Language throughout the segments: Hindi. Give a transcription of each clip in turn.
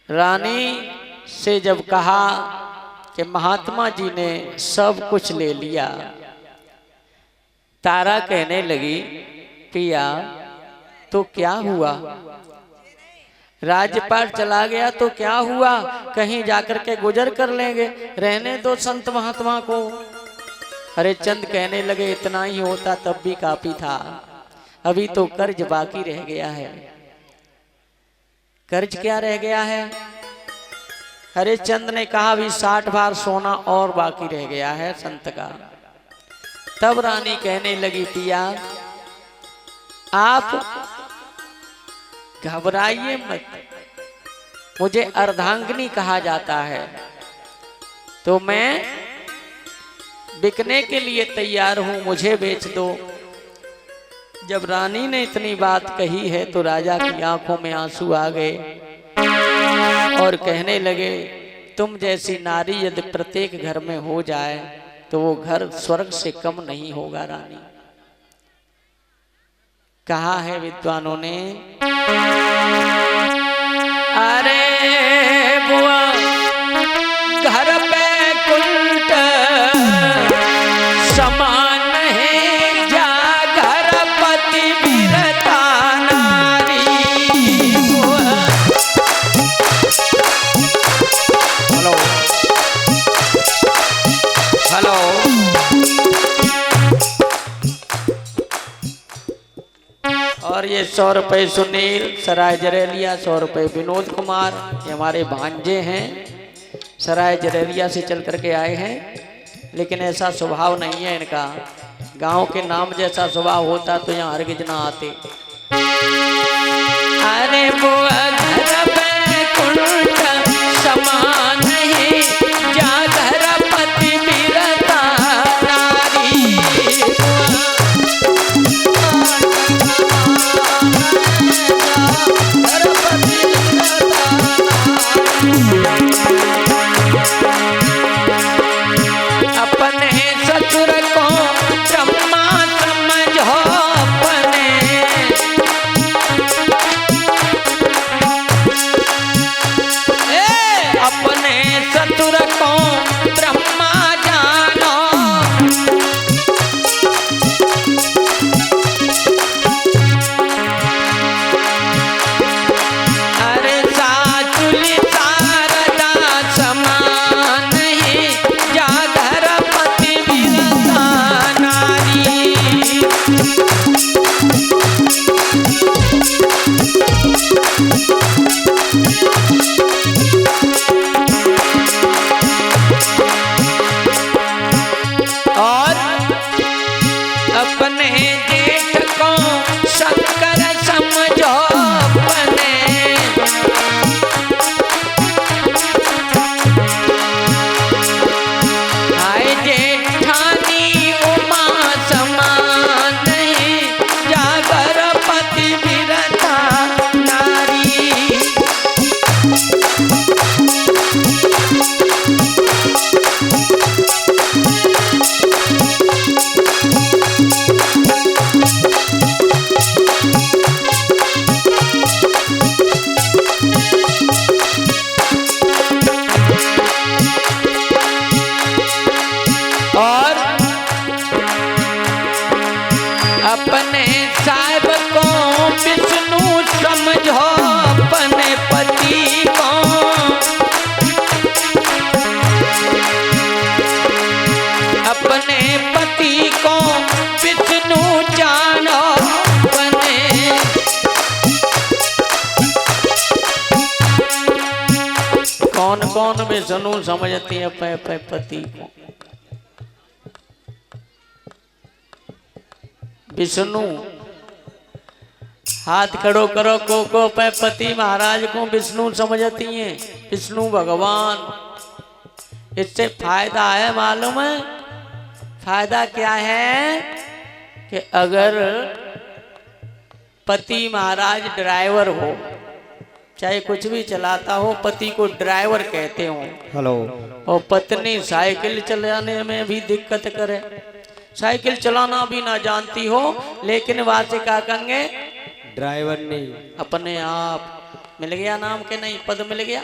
रानी से जब कहा कि महात्मा जी ने सब कुछ ले लिया, तारा कहने लगी पिया तो क्या हुआ, राज्यपाट चला गया तो क्या हुआ, कहीं जाकर के गुजर कर लेंगे, रहने दो संत महात्मा को। हरिश्चंद्र कहने लगे इतना ही होता तब भी काफी था, अभी तो कर्ज बाकी रह गया है। कर्ज क्या रह गया है? हरिश्चंद्र ने कहा अभी 60 बार सोना और बाकी रह गया है संत का। तब रानी कहने लगी पिया आप घबराइए मत, मुझे अर्धांगिनी कहा जाता है, तो मैं बिकने के लिए तैयार हूं, मुझे बेच दो। जब रानी ने इतनी बात कही है तो राजा की आंखों में आंसू आ गए और कहने लगे तुम जैसी नारी यदि प्रत्येक घर में हो जाए तो वो घर स्वर्ग से कम नहीं होगा। रानी कहा है विद्वानों ने, अरे बुआ घर पे कुंट समान है जा घर पति वीरता नारी। हेलो हेलो और ये 100 रुपये सुनील सराय जरेलिया, 100 रुपये विनोद कुमार, ये हमारे भांजे हैं, सराय जरेलिया से चल करके आए हैं, लेकिन ऐसा स्वभाव नहीं है इनका। गांव के नाम जैसा स्वभाव होता तो यहाँ हरगिज ना आते। अरे बुआ घर पे कुंट समान है जा घर पति वीरता नारी। अपने ससुर को ब्रह्मा समझो अपने, अपने ससुर को ब्रह्मा जानो। अरे सासुली शारदा समान है जा घर पति वीरता नारी। और अपने जेठ को शंकर समझो अपने, आए जेठानी उमा समान है जा घर पति वीरता नारी। और अपने साहिब को विष्णु समझो अपने पति को, अपने पति को विष्णु जानो अपने। कौन कौन विष्णु समझती है अपने पति को? विष्णु हाथ खड़ो करो को पे पति महाराज को विष्णु समझती हैं, विष्णु भगवान। इससे फायदा है मालूम है? फायदा क्या है कि अगर पति महाराज ड्राइवर हो, चाहे कुछ भी चलाता हो, पति को ड्राइवर कहते हो। हेलो। और पत्नी साइकिल चलाने में भी दिक्कत करे, साइकिल चलाना भी ना जानती हो, लेकिन वहां से क्या कहेंगे ड्राइवर नहीं, अपने आप मिल गया नाम के नहीं, पद मिल गया।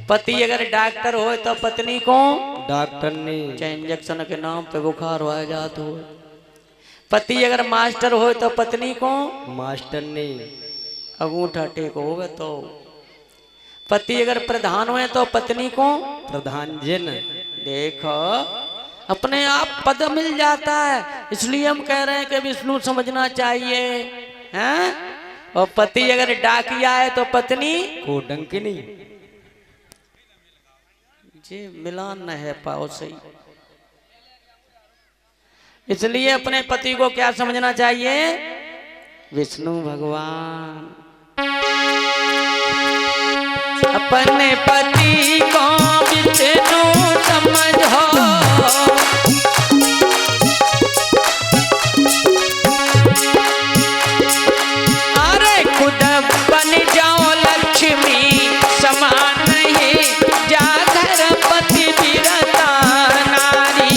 पति अगर डॉक्टर हो तो पत्नी को डॉक्टर ने चाहे इंजेक्शन के नाम पे बुखार हो जात हो। पति अगर मास्टर हो तो पत्नी को मास्टर ने अंगूठा टेक होगा। तो पति अगर प्रधान हुए तो पत्नी को प्रधान जन। देखो अपने आप पद मिल जाता है, इसलिए हम कह रहे हैं कि विष्णु समझना चाहिए हैं। और पति अगर डाकिया है तो पत्नी को डंकिनी। जी मिलान न है पाओ सही, इसलिए अपने पति को क्या समझना चाहिए, विष्णु भगवान। अपने पति को विष्णु समझो, अरे खुद बन जाओ लक्ष्मी समान ही, जागर पति विरता नारी।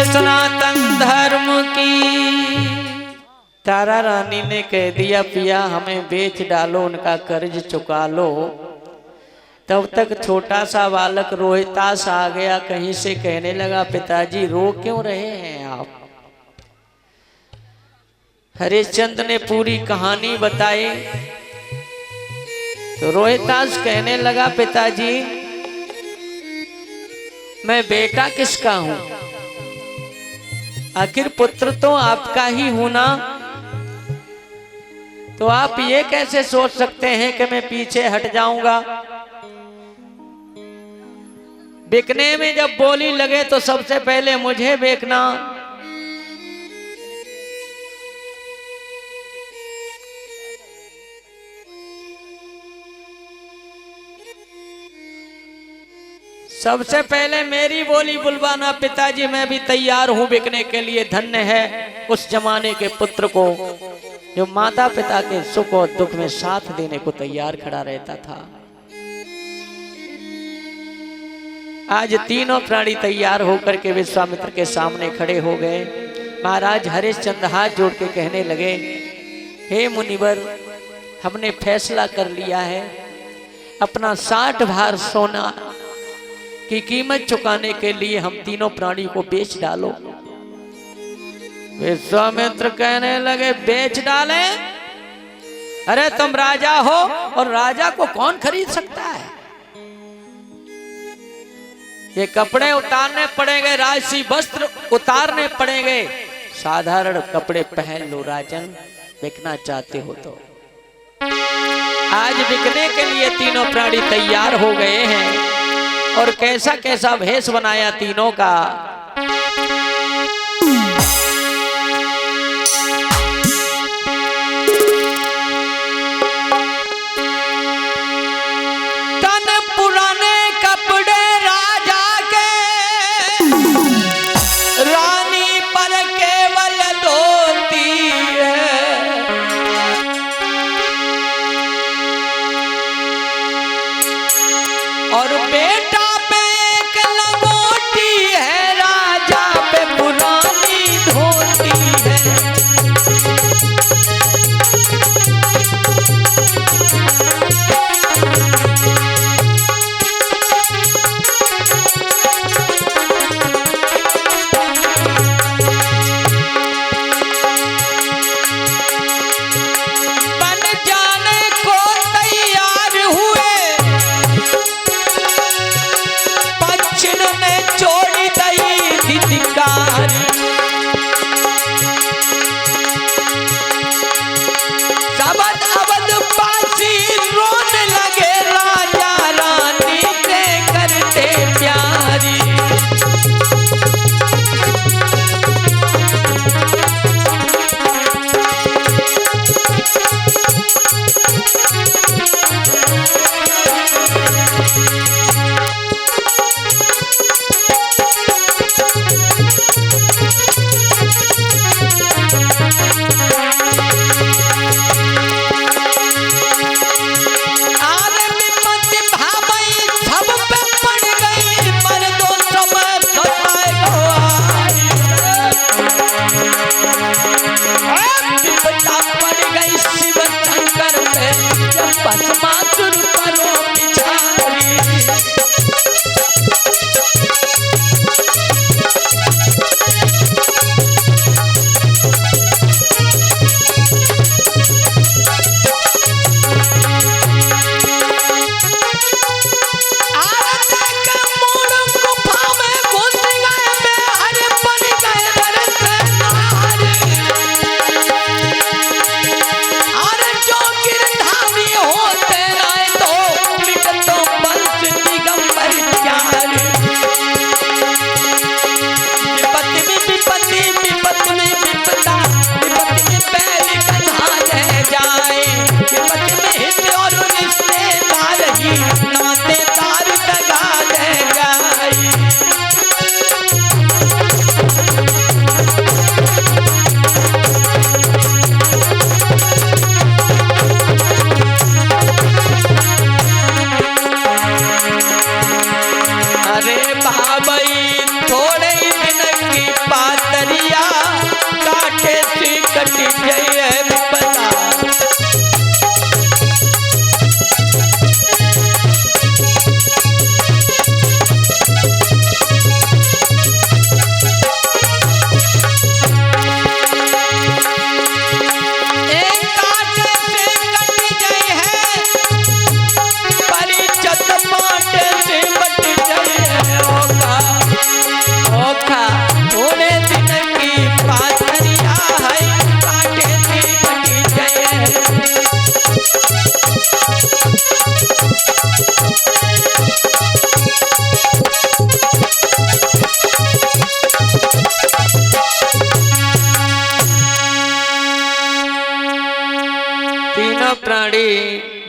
सनातन धर्म की। तारा रानी ने कह दिया पिया हमें बेच डालो, उनका कर्ज चुका लो। तब तक छोटा सा बालक रोहितास आ गया कहीं से, कहने लगा पिताजी रो क्यों रहे हैं आप। हरिश्चंद्र ने पूरी कहानी बताई तो रोहितास कहने लगा पिताजी मैं बेटा किसका हूं, आखिर पुत्र तो आपका ही हूं ना। तो आप ये कैसे सोच सकते हैं कि मैं पीछे हट जाऊंगा। बिकने में जब बोली लगे तो सबसे पहले मुझे बेचना। सबसे पहले मेरी बोली बुलवाना पिताजी, मैं भी तैयार हूं बिकने के लिए। धन्य है उस जमाने के पुत्र को जो माता पिता के सुख और दुख में साथ देने को तैयार खड़ा रहता था। आज तीनों प्राणी तैयार होकर के विश्वामित्र के सामने खड़े हो गए। महाराज हरिश्चंद्र हाथ जोड़ के कहने लगे हे मुनिवर, हमने फैसला कर लिया है, अपना 60 भार सोना की कीमत चुकाने के लिए हम तीनों प्राणी को बेच डालो। विश्वामित्र कहने लगे बेच डाले, अरे तुम राजा हो और राजा को कौन खरीद सकता है। ये कपड़े उतारने पड़ेंगे, राजसी वस्त्र उतारने पड़ेंगे, साधारण कपड़े पहन लो राजन, बिकना चाहते हो तो। आज बिकने के लिए तीनों प्राणी तैयार हो गए हैं और कैसा कैसा भेष बनाया तीनों का। तन पुराने कपड़े राजा के, रानी पर केवल धोती है। और बेटा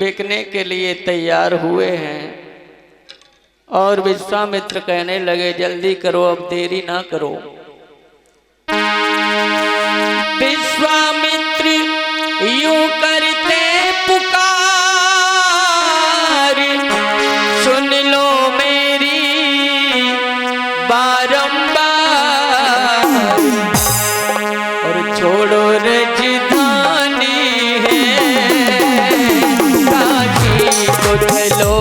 बिकने के लिए तैयार हुए हैं। और विश्वामित्र कहने लगे जल्दी करो, अब देरी ना करो। विश्वामित्र यूं करते पुकार, सुन लो मेरी बारंबार, और छोड़ो राजधानी है काशी को चलो,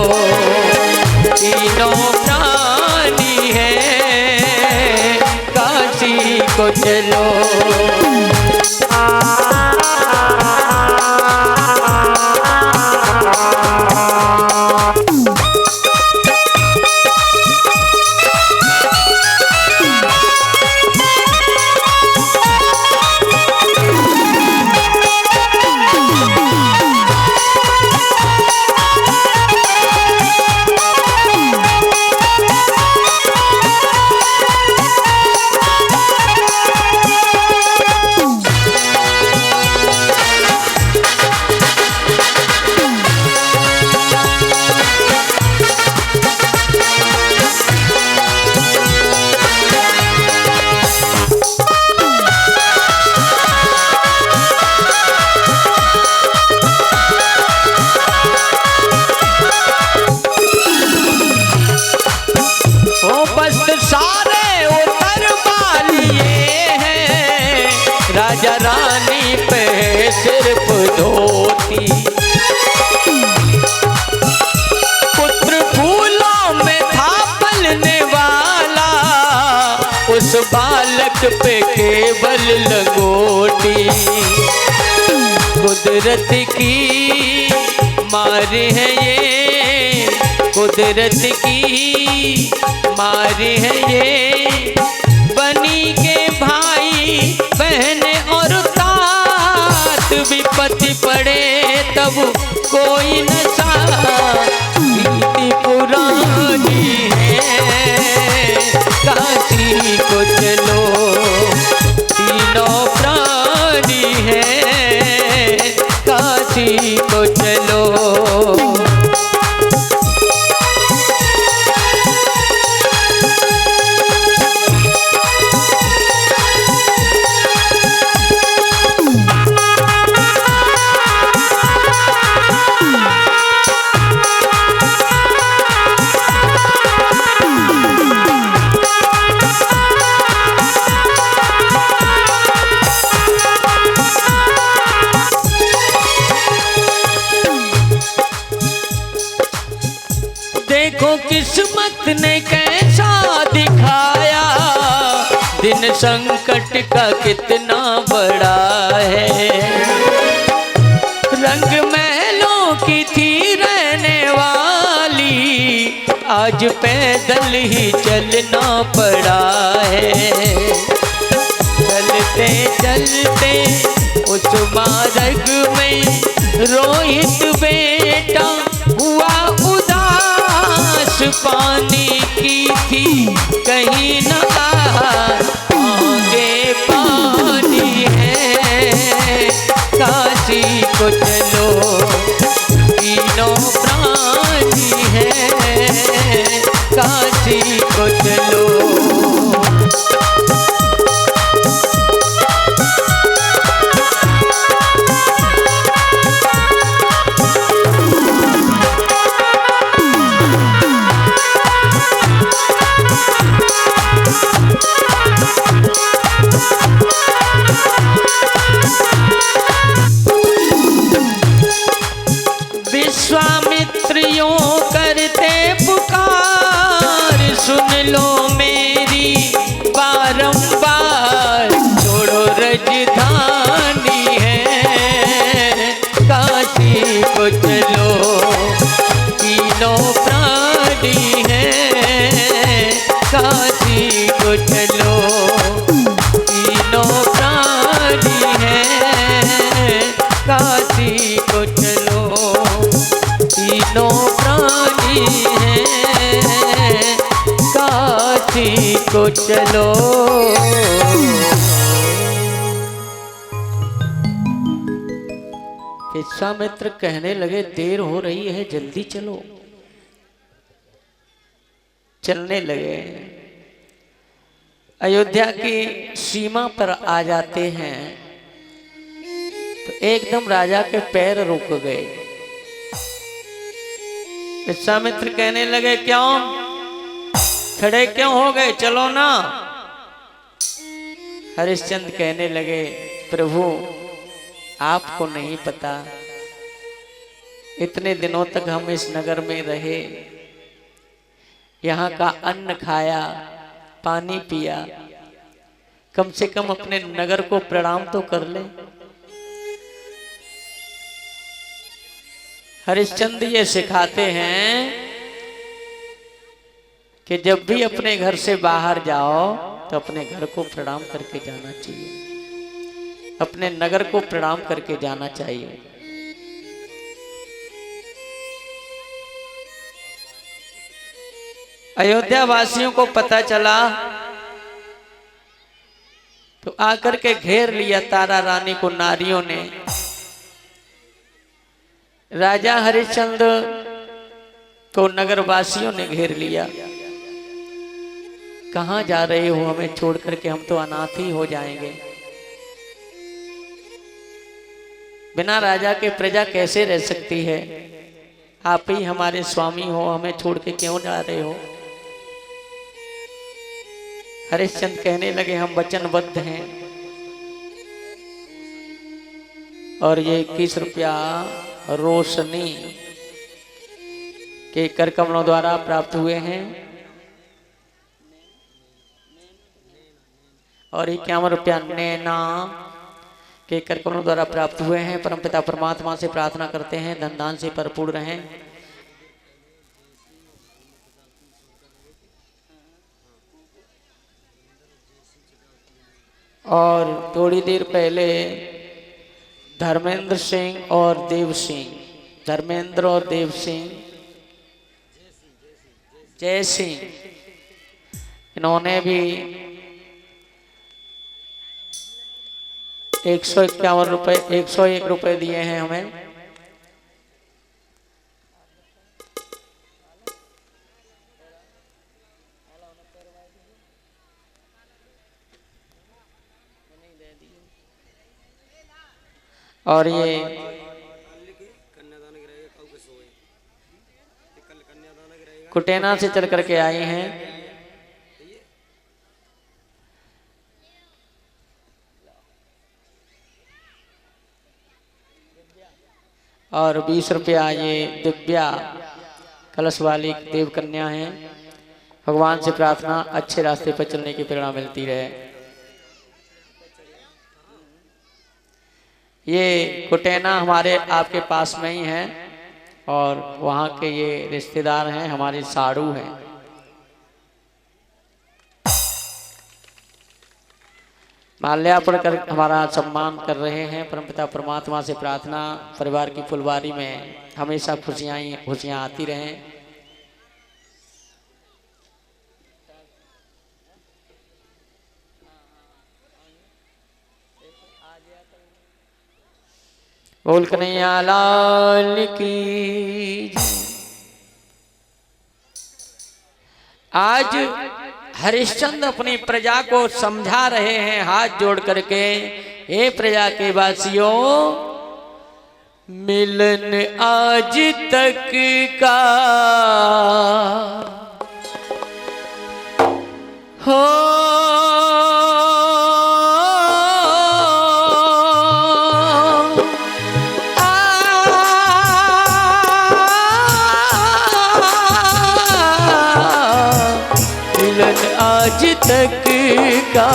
तीनों प्राणी है काशी को चलो। राजा रानी पे सिर्फ धोती, पुत्र फूलों में था पलने वाला, उस बालक पे केवल लंगोटी। कुदरत की मार है ये, कुदरत की मार है ये, बनी के भाई बहन और तात, विपत्ति पड़े तब कोई न साथ, रीति पुरानी है काशी को चलो, तीनों प्राणी है काशी को चलो। देखो किस्मत ने कैसा दिखाया, दिन संकट का कितना बड़ा है। रंग महलों की थी रहने वाली, आज पैदल ही चलना पड़ा है। चलते चलते उस मार्ग में रोहित बेटा हुआ उदास, पानी की थी कहीं न आगे पानी है काशी को चलो, तीनों प्राणी है काशी को चलो। विश्वामित्रियों करते पुकार, सुन लो मेरी बारंबार, छोड़ो राजधानी है काशी को चलो, तीनों प्राणी है काशी को चलो, तीनों प्राणी है काशी को चलो, तीनों प्राणी हैं काशी को चलो। विश्वामित्र कहने लगे देर हो रही है, जल्दी चलो। चलने लगे, अयोध्या की सीमा पर आ जाते हैं तो एकदम राजा के पैर रुक गए। विश्वामित्र कहने लगे क्यों खड़े क्यों हो गए, चलो ना। हरिश्चंद्र कहने लगे प्रभु आपको नहीं पता, इतने दिनों तक हम इस नगर में रहे, यहाँ का अन्न खाया, पानी पिया, कम से कम अपने नगर को प्रणाम तो कर ले। हरिश्चंद्र ये सिखाते हैं कि जब भी अपने घर से बाहर जाओ तो अपने घर को प्रणाम करके जाना चाहिए, अपने नगर को प्रणाम करके जाना चाहिए। अयोध्या वासियों को पता चला तो आकर के घेर लिया तारा रानी को नारियों ने। राजा हरिश्चंद्र को नगरवासियों ने घेर लिया। कहां जा रहे हो हमें छोड़ करके, हम तो अनाथ ही हो जाएंगे। बिना राजा के प्रजा कैसे रह सकती है, आप ही हमारे स्वामी हो, हमें छोड़ के क्यों जा रहे हो। हरिश्चंद्र कहने लगे हम वचनबद्ध हैं और ये 21 रुपया रोशनी के कर कमलों द्वारा प्राप्त हुए हैं और 51 रुपया नैना के कर कमलों द्वारा प्राप्त हुए हैं। परमपिता परमात्मा से प्रार्थना करते हैं धन दान से भरपूर रहें। और थोड़ी देर पहले धर्मेंद्र सिंह और देव सिंह, धर्मेंद्र और देव सिंह, जय सिंह, इन्होंने भी 151 रुपए 101 रुपए दिए हैं हमें। और ये कुटेना से चल करके आए हैं। और 20 रुपया ये दिव्या कलश वाली देव कन्या है। भगवान से प्रार्थना अच्छे रास्ते पर चलने की प्रेरणा मिलती रहे। ये कुटेना हमारे आपके पास में ही है और वहाँ के ये रिश्तेदार हैं, हमारे साड़ू हैं। माल्यार्पण कर हमारा सम्मान कर रहे हैं। परमपिता परमात्मा से प्रार्थना परिवार की फुलवारी में हमेशा खुशियाँ आती रहें। बोल कन्हैया लाल की। आज हरिश्चंद्र अपनी प्रजा को समझा रहे हैं हाथ जोड़ करके, हे प्रजा के वासियों, मिलन आज तक का हो आज तक का,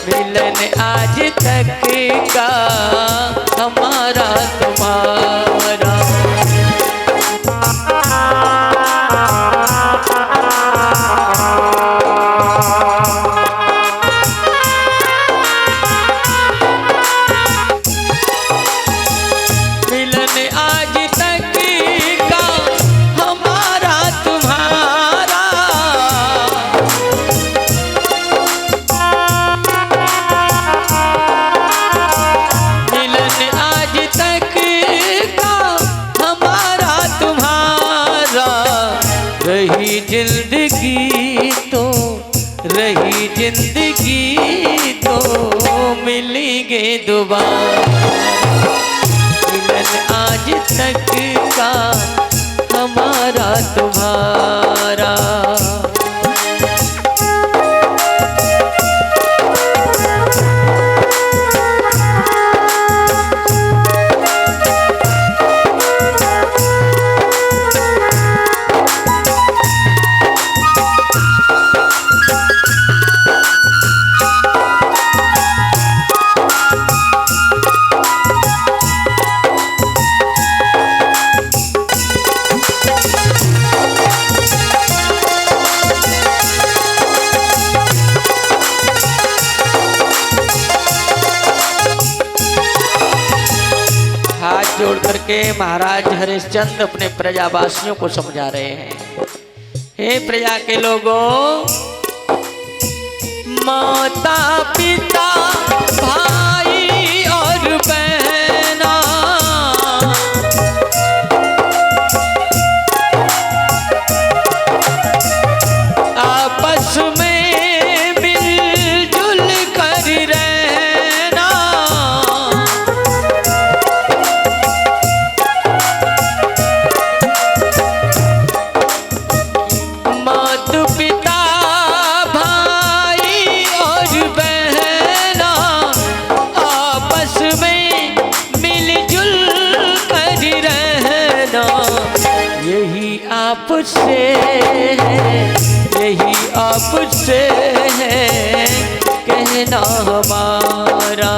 मिलन आज तक का हमारा तुम्हारा। मिलन आज तक का हमारा तुम्हारा। मिलन आज तक जिंदगी तो रही जिंदगी तो मिलेंगे दोबारा। मिलन आज तक का हमारा तुम्हारा। हाथ जोड़ करके महाराज हरिश्चंद्र अपने प्रजावासियों को समझा रहे हैं। हे प्रजा के लोगों, माता पिता भाई और बहना आपस में मिलजुल कर रहना। माता पिता भाई और बहना आपस में मिलजुल कर रहना। यही आपसे है, यही आपसे है कहना हमारा।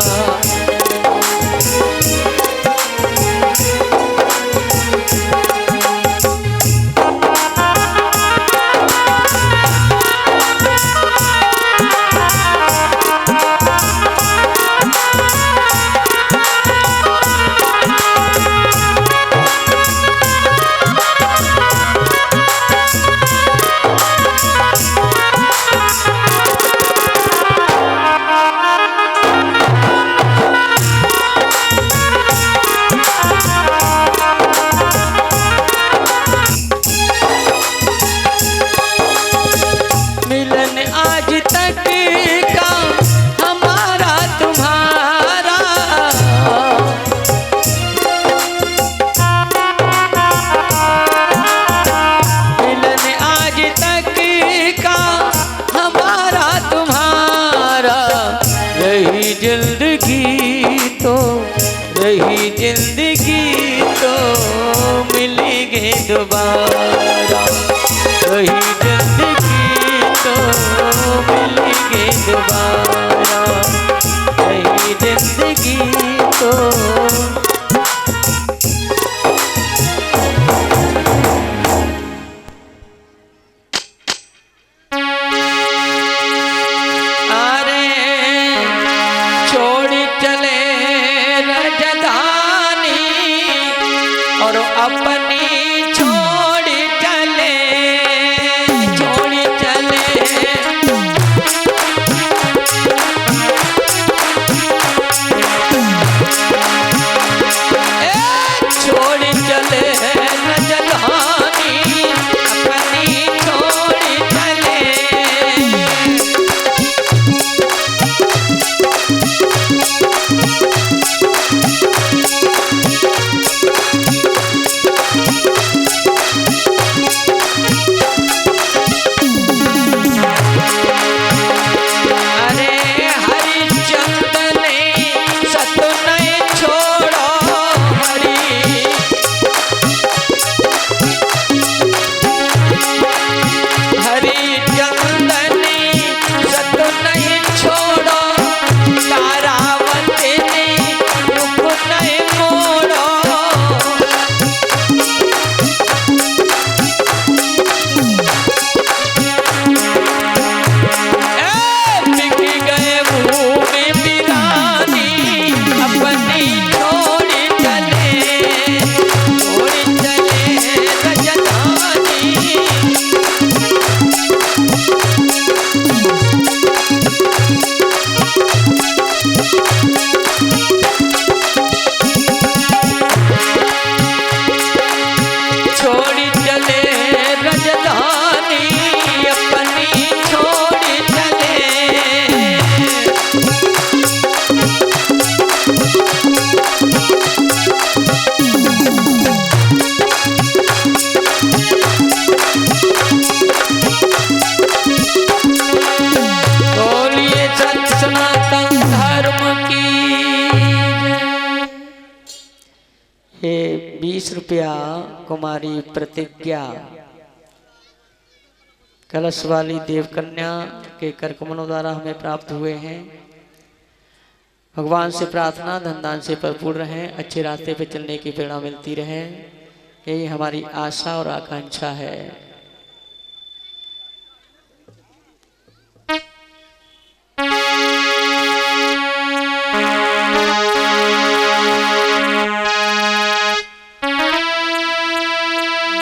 रुपया कुमारी प्रतिज्ञा कलश वाली देवकन्या के कर कमलों द्वारा हमें प्राप्त हुए हैं। भगवान से प्रार्थना धन दान से भरपूर रहें, अच्छे रास्ते पे चलने की प्रेरणा मिलती रहे, यही हमारी आशा और आकांक्षा है।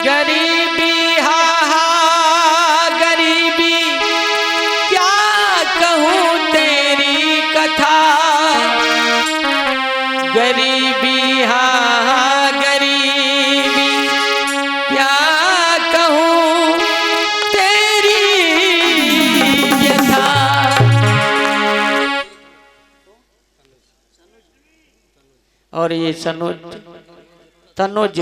गरीबी हा हा गरीबी क्या कहूँ तेरी कथा, गरीबी हा हा गरीबी क्या कहूँ तेरी व्यथा। और ये तनुज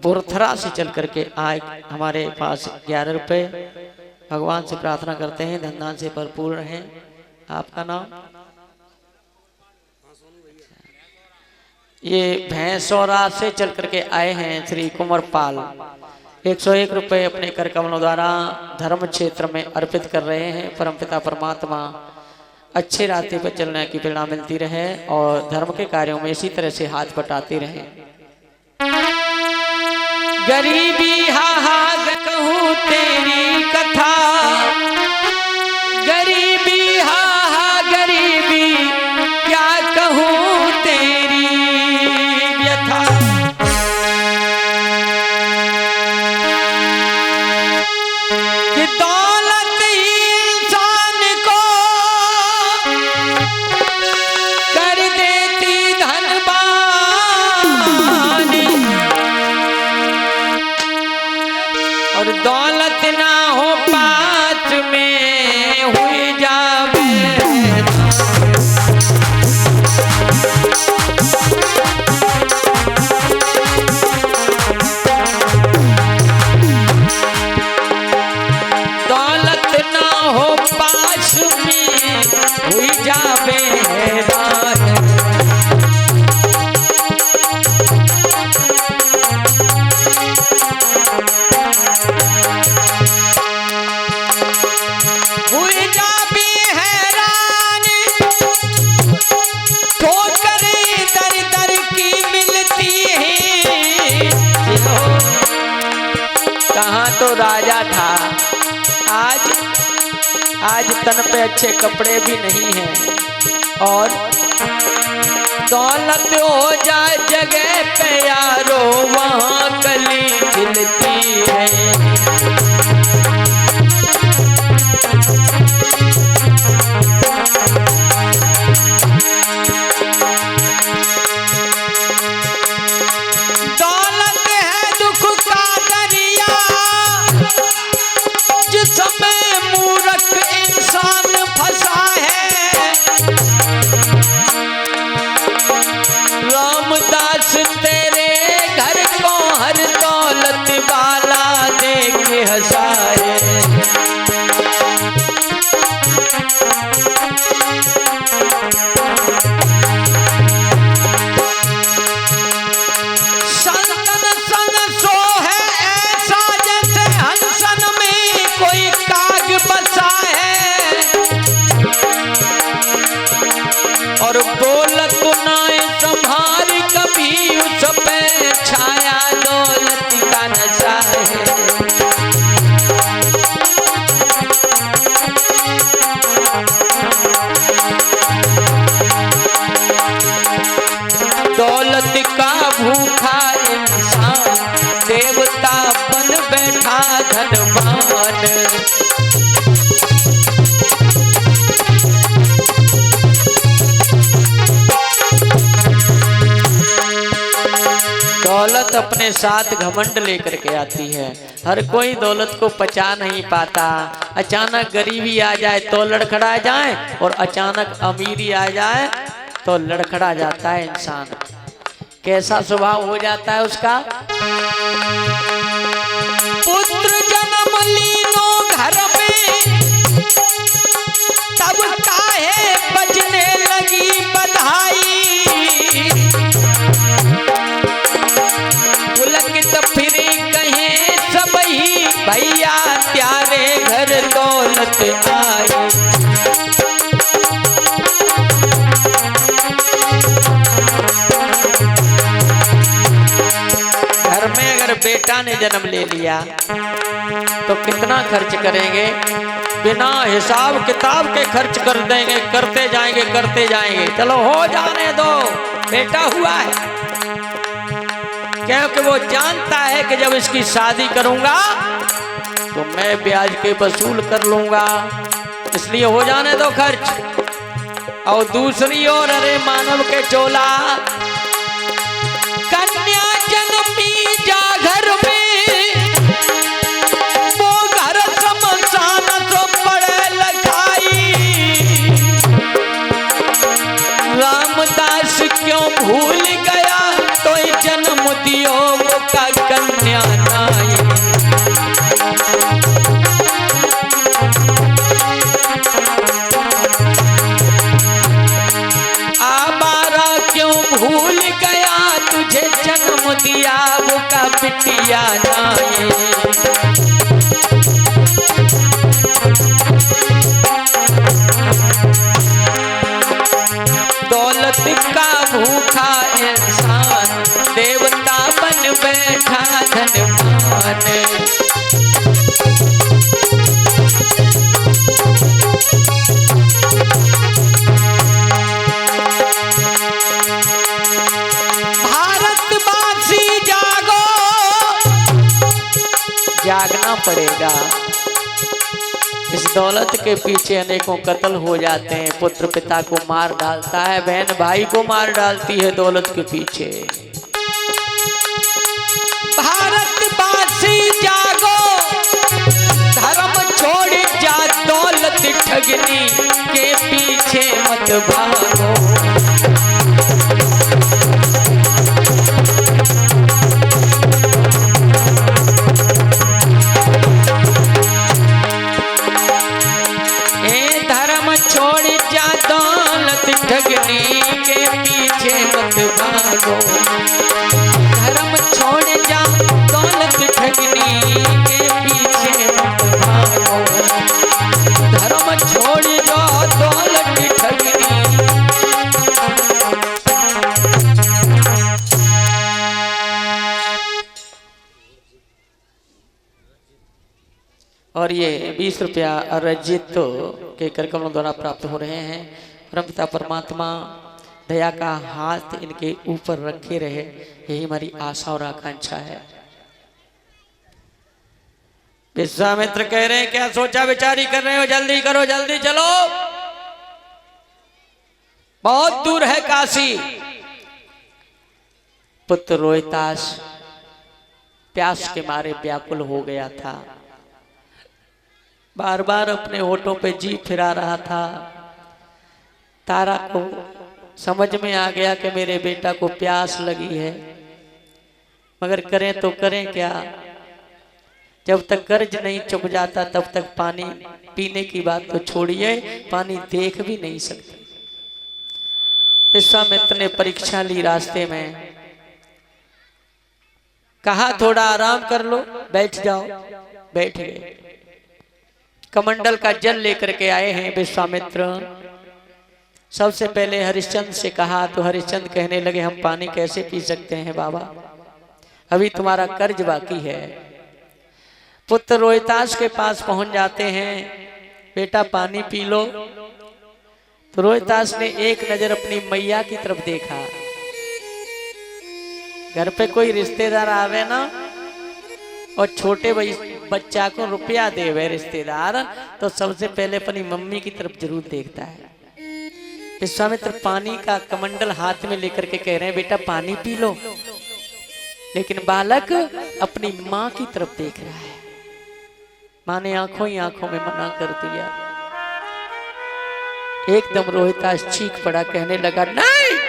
बुरथरा से चल करके आए हमारे पास 11 रुपए। भगवान से प्रार्थना करते हैं धन दान से भरपूर रहें। आपका नाम? ये भैंसौरा से चल करके आए हैं श्री कुंवरपाल, 101 रुपए अपने कर कमलों द्वारा धर्म क्षेत्र में अर्पित कर रहे हैं। परमपिता परमात्मा अच्छे रास्ते पर चलने की प्रेरणा मिलती रहे और धर्म के कार्यों में इसी तरह से हाथ बटाते रहें। गरीबी हा हा कहूँ तेरी कथा, गरीबी हा हा गरीबी क्या कहूँ तेरी व्यथा। कि दौलत इंसान को कर देती धनवान, और दौलत ना हो पास में हुई जावे। दौलत ना हो पास में हुई जावे तो राजा था, आज तन पे अच्छे कपड़े भी नहीं हैं, और दौलत हो जाए जगह पे यारो वहाँ कली खिलती है। और दौलत नाए संभार कभी उस पे छाया दौलत का नशा है। दौलत का भूखा इंसान देवता बन बैठा धनवान। दौलत अपने साथ घमंड लेकर के आती है, हर कोई दौलत को पचा नहीं पाता। अचानक गरीबी आ जाए तो लड़खड़ा जाए, और अचानक अमीरी आ जाए तो लड़खड़ा जाता है इंसान। कैसा स्वभाव हो जाता है उसका? पुत्र जन्म लीनो घर में तब काहे बजने लगी बधाई। दौलत आई। घर में अगर बेटा ने जन्म ले लिया तो कितना खर्च करेंगे, बिना हिसाब किताब के खर्च कर देंगे, करते जाएंगे। चलो हो जाने दो, बेटा हुआ है। क्योंकि वो जानता है कि जब इसकी शादी करूंगा तो मैं ब्याज के वसूल कर लूंगा, इसलिए हो जाने दो खर्च। और दूसरी ओर अरे मानव के चोला, कन्या जन्मी जा घर में, वो घर शमशान तो पड़े लखाई। रामदास क्यों भूल गया तो जन्म दियो का कन्या नाई। आबारा क्यों भूल गया तुझे जन्म दिया वो का बिटिया नाई। दौलत का भूखा इंसान देवता बन बैठा धनवान। भारतवासी जागो, जागना पड़ेगा। इस दौलत के पीछे अनेकों कत्ल हो जाते हैं, पुत्र पिता को मार डालता है, बहन भाई को मार डालती है दौलत के पीछे। भारतवासी जागो, धर्म छोड़ जा, दौलत ठगनी के पीछे मत भागो। ठगनी के पीछे मत भागो, धर्म छोड़ जा, दौलत ठगनी के पीछे मत भागो। धर्म छोड़ जाओ, दौलत ठगनी। और ये 20 रुपया रजित के कार्यक्रमों द्वारा प्राप्त हो रहे हैं। परमपिता परमात्मा दया का हाथ इनके ऊपर रखे रहे, यही हमारी आशा और आकांक्षा है। विश्वामित्र कह रहे हैं क्या सोचा विचारी कर रहे हो, जल्दी करो, जल्दी चलो, बहुत दूर है काशी। पुत्र रोहितास प्यास के मारे व्याकुल हो गया था, बार बार अपने होठों पे जी फिरा रहा था। तारा को समझ में आ गया कि मेरे बेटा को प्यास लगी है, मगर करें तो करें क्या। जब तक कर्ज नहीं चुक जाता तब तक पानी पीने की बात तो छोड़िए, पानी देख भी नहीं सकते। विश्वामित्र ने परीक्षा ली रास्ते में, कहा थोड़ा आराम कर लो, बैठ जाओ, बैठ गए। कमंडल का जल लेकर के आए हैं विश्वामित्र। सबसे पहले हरिश्चंद्र से कहा तो हरिश्चंद्र कहने लगे हम पानी कैसे पी सकते हैं बाबा, अभी तुम्हारा कर्ज बाकी है। पुत्र रोहितास के पास पहुंच जाते हैं, बेटा पानी पी लो। तो रोहितास ने एक नजर अपनी मैया की तरफ देखा। घर पे कोई रिश्तेदार आवे ना और छोटे बच्चा को रुपया देवे रिश्तेदार, तो सबसे पहले अपनी मम्मी की तरफ जरूर देखता है। विश्वामित्र पानी का कमंडल हाथ में लेकर के कह रहे हैं बेटा पानी पी लो, लेकिन बालक अपनी माँ की तरफ देख रहा है। माँ ने आंखों ही आंखों में मना कर दिया। एकदम रोहितास चीख पड़ा, कहने लगा नहीं,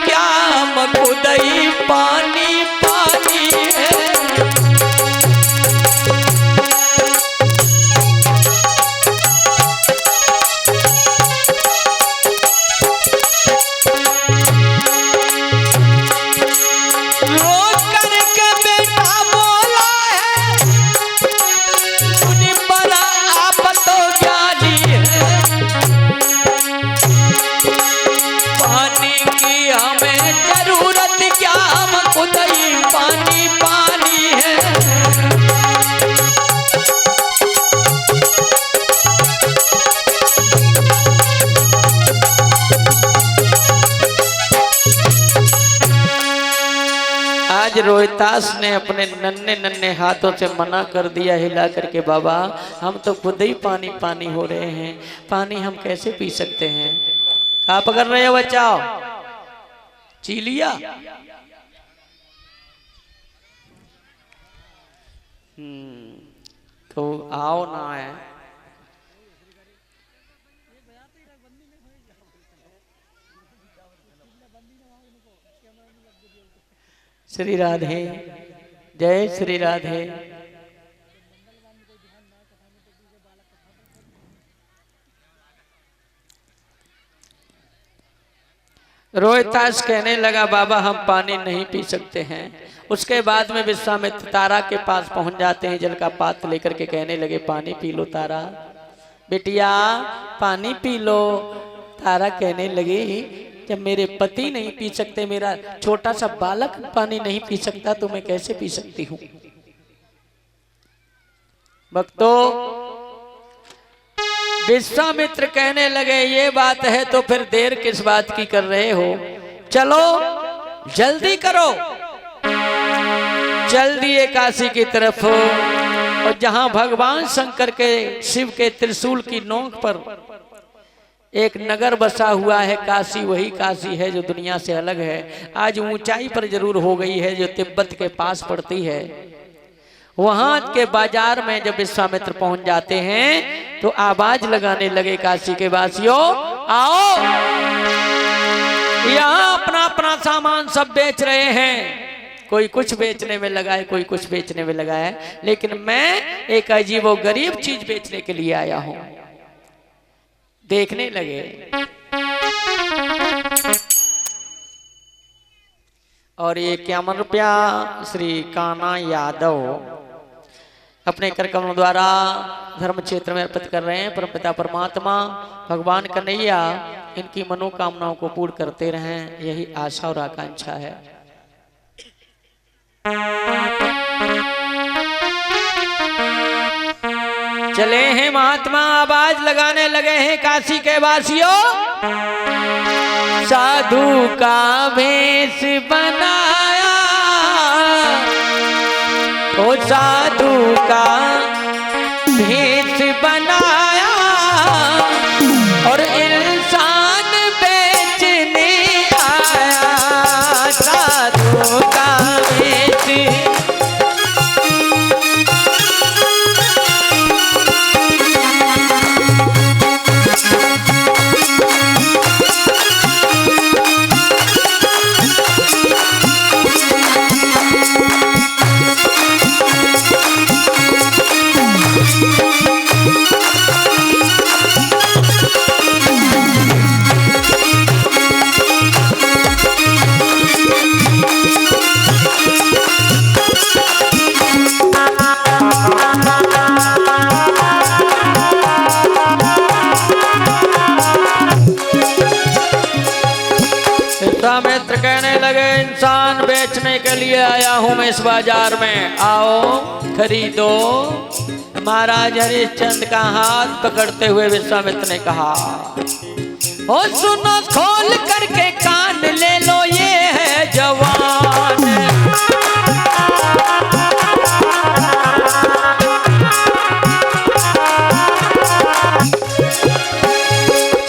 क्या खुदई पानी पानी है। आज रोहितास ने अपने नन्हे नन्हे हाथों से मना कर दिया हिला करके, बाबा हम तो खुद ही पानी पानी हो रहे हैं, पानी हम कैसे पी सकते हैं। कहा पकड़ रहे हो बचाओ, चीलिया। तो आओ ना है। श्री राधे, जय श्री राधे। रोहितास कहने लगा बाबा हम पानी नहीं पी सकते हैं। उसके बाद में विश्वामित्र तारा के पास पहुंच जाते हैं, जल का पात्र लेकर के कहने लगे पानी पी लो तारा, बेटिया पानी पी लो। तारा कहने लगी जब मेरे पति नहीं पी सकते, मेरा छोटा सा बालक पानी नहीं पी सकता, तो मैं कैसे पी सकती हूँ। भक्तों, विश्वामित्र कहने लगे ये बात है तो फिर देर किस बात की कर रहे हो, चलो जल्दी करो। चल दिए काशी की तरफ, और जहां भगवान शंकर के शिव के त्रिशूल की नोक पर एक नगर बसा हुआ है काशी, वही काशी है जो दुनिया से अलग है। आज ऊंचाई पर जरूर हो गई है, जो तिब्बत के पास पड़ती है। वहां के बाजार में जब विश्वामित्र पहुंच जाते हैं तो आवाज लगाने लगे काशी के वासियों, आओ यहाँ अपना अपना सामान सब बेच रहे हैं। कोई कुछ बेचने में लगा है, कोई कुछ बेचने में लगा है, लेकिन मैं एक अजीबो गरीब चीज बेचने के लिए आया हूं। देखने लगे और ये 51 रुपया श्री कान्हा यादव अपने कर कमलों द्वारा धर्म क्षेत्र में अर्पित कर रहे हैं। परमपिता परमात्मा भगवान कन्हैया इनकी मनोकामनाओं को पूर्ण करते रहें, यही आशा और आकांक्षा है। चले हैं महात्मा, आवाज लगाने लगे हैं काशी के वासियों, साधु का भेष बनाया, ओ साधु का भेष बनाया, और इंसान बेचने आया। साधु का भेष विश्वामित्र कहने लगे इंसान बेचने के लिए आया हूं मैं इस बाजार में, आओ खरीदो। महाराज हरिश्चंद्र का हाथ पकड़ते हुए विश्वामित्र ने कहा, ओ सुनो खोल करके कान ले लो, ये है जवान।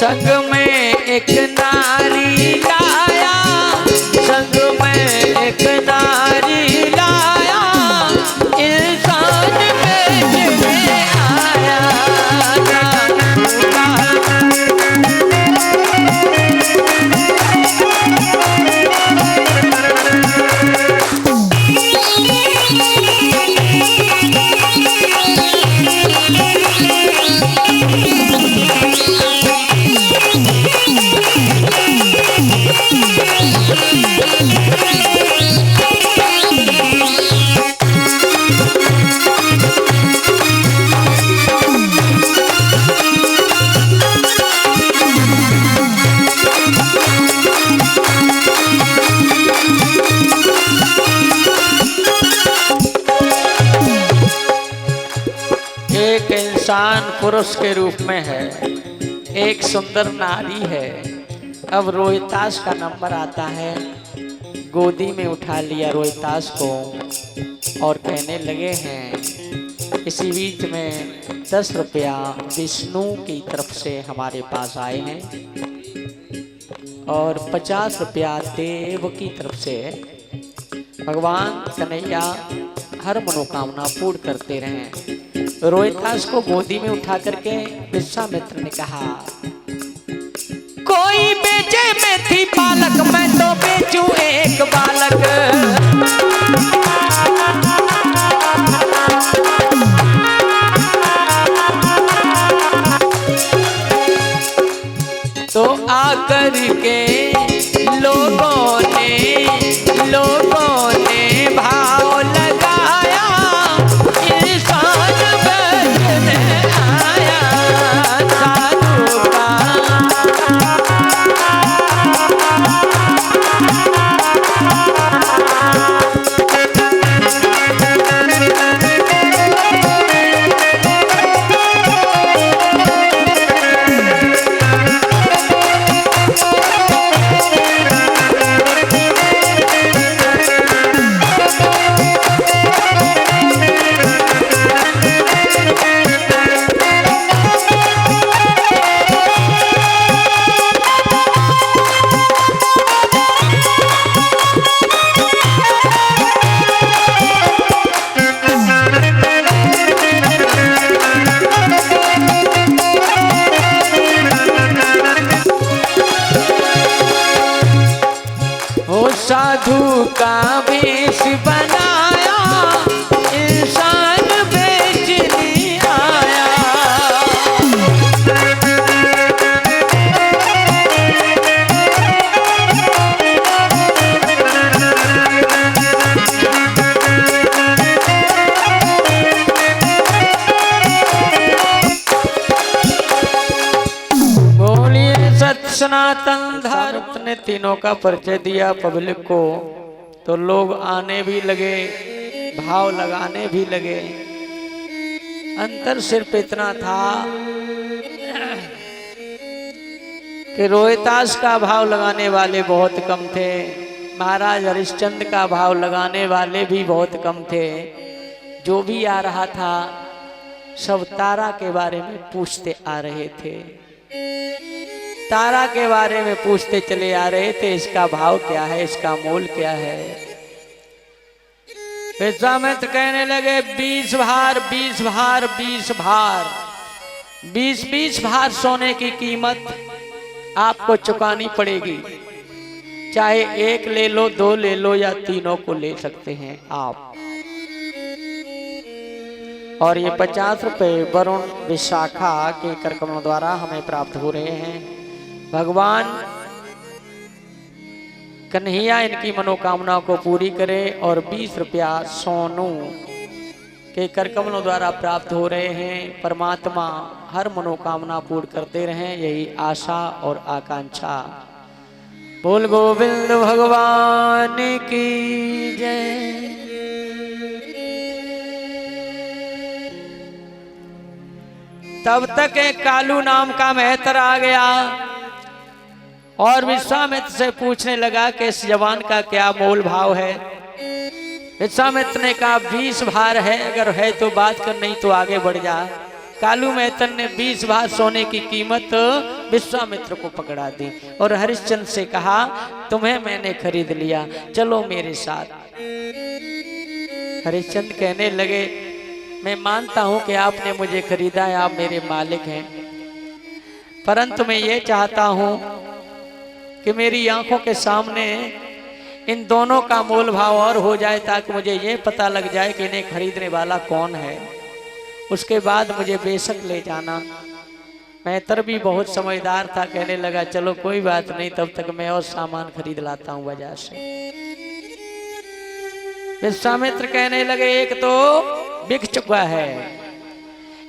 संग में एक नारी लाया, संग में एक नारी लाया, इंसान बेचने आया। एक इंसान पुरुष के रूप में है, एक सुंदर नारी है। अब रोहितास का नंबर आता है, गोदी में उठा लिया रोहितास को और कहने लगे हैं। इसी बीच में 10 रुपया विष्णु की तरफ से हमारे पास आए हैं और 50 रुपया देव की तरफ से। भगवान कन्हैया हर मनोकामना पूर्ण करते रहें। रोहितास को गोदी में उठा करके विश्वामित्र ने कहा, कोई बेचे मेथी पालक, मैं तो बेचूं एक बालक। तो आकर के लोगों ने भाव लगाया, इंसान बेचने आया साधु का। साधु का वेश बनाया, इंसान बेचने आया। बोलिए सत सनातन धर्म ने तीनों का परिचय दिया पब्लिक को, तो लोग आने भी लगे, भाव लगाने भी लगे। अंतर सिर्फ इतना था कि रोहितास का भाव लगाने वाले बहुत कम थे, महाराज हरिश्चंद्र का भाव लगाने वाले भी बहुत कम थे। जो भी आ रहा था सब तारा के बारे में पूछते आ रहे थे, तारा के बारे में पूछते चले आ रहे थे। इसका भाव क्या है, इसका मूल क्या है। विश्वामित्र कहने लगे 20 भार 20 भार 20 भार 20 भार सोने की कीमत आपको चुकानी पड़ेगी। चाहे एक ले लो, 2 ले लो या तीनों को ले सकते हैं आप। और ये 50 रुपये वरुण विशाखा के करकमलों द्वारा हमें प्राप्त हो रहे हैं। भगवान कन्हैया इनकी मनोकामना को पूरी करे और 20 रुपया सोनू के करकमलों द्वारा प्राप्त हो रहे हैं। परमात्मा हर मनोकामना पूर्ण करते रहें, यही आशा और आकांक्षा। बोल गोविंद भगवान की जय। तब तक एक कालू नाम का मेहतर आ गया और विश्वामित्र से पूछने लगा कि इस जवान का क्या मोल भाव है। विश्वामित्र ने कहा 20 भार है, अगर है तो बात कर, नहीं तो आगे बढ़ जा। कालू मेहतर ने 20 भार सोने की कीमत विश्वामित्र को पकड़ा दी और हरिश्चंद्र से कहा तुम्हें मैंने खरीद लिया, चलो मेरे साथ। हरिश्चंद्र कहने लगे मैं मानता हूं कि आपने मुझे खरीदा है, आप मेरे मालिक हैं, परंतु मैं ये चाहता हूं कि मेरी आंखों के सामने इन दोनों का मोल भाव और हो जाए, ताकि मुझे ये पता लग जाए कि इन्हें खरीदने वाला कौन है। उसके बाद मुझे बेशक ले जाना। मेहतर भी बहुत समझदार था, कहने लगा चलो कोई बात नहीं, तब तक मैं और सामान खरीद लाता हूँ बाजार से। विश्वामित्र कहने लगे एक तो बिक चुका है,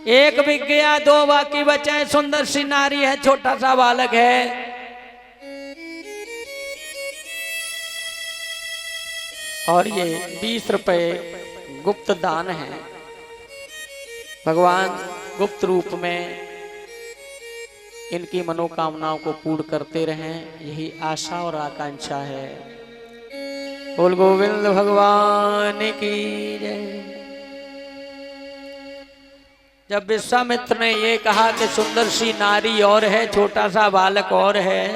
एक बिक गया, 2 बाकी बचे। सुंदर सी नारी है, छोटा सा बालक है, और ये 20 रुपए गुप्त दान है। भगवान गुप्त रूप में इनकी मनोकामनाओं को पूर्ण करते रहें, यही आशा और आकांक्षा है। बोल गोविंद भगवान की जय। जब विश्वामित्र ने ये कहा कि सुंदर सी नारी और है, छोटा सा बालक और है,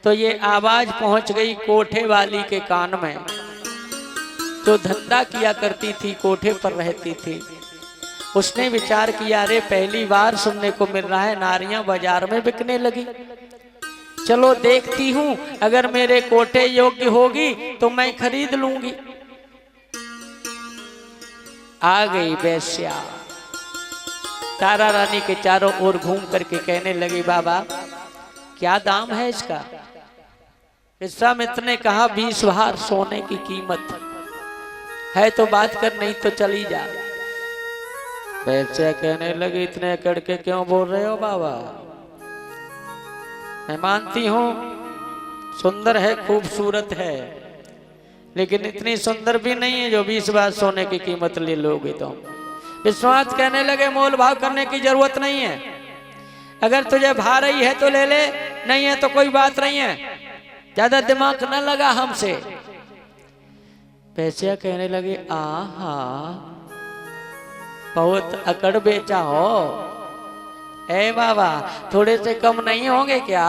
तो ये आवाज पहुंच गई कोठे वाली के कान में, जो धंधा किया करती थी, कोठे पर रहती थी। उसने विचार किया, अरे पहली बार सुनने को मिल रहा है नारियां बाजार में बिकने लगी, चलो देखती हूं, अगर मेरे कोठे योग्य होगी तो मैं खरीद लूंगी। आ गई वेश्या, तारा रानी के चारों ओर घूम करके कहने लगी, बाबा क्या दाम है इसका? विश्वामित्र ने कहा 20 भार सोने की कीमत है, तो बात कर, नहीं तो चली जा। वेश्या कहने लगी, इतने कड़के क्यों बोल रहे हो बाबा? मैं मानती हूं सुंदर है, खूबसूरत है, लेकिन इतनी सुंदर भी नहीं है जो 20 भार सोने की कीमत ले लोगे तुम। विश्वास कहने लगे, मोल भाव करने की जरूरत नहीं है, अगर तुझे भा रही है तो ले ले, नहीं है तो कोई बात नहीं है, ज्यादा दिमाग न लगा हमसे। पैसे कहने लगे, आहा बहुत अकड़ बेचा हो, ए बाबा थोड़े से कम नहीं होंगे क्या?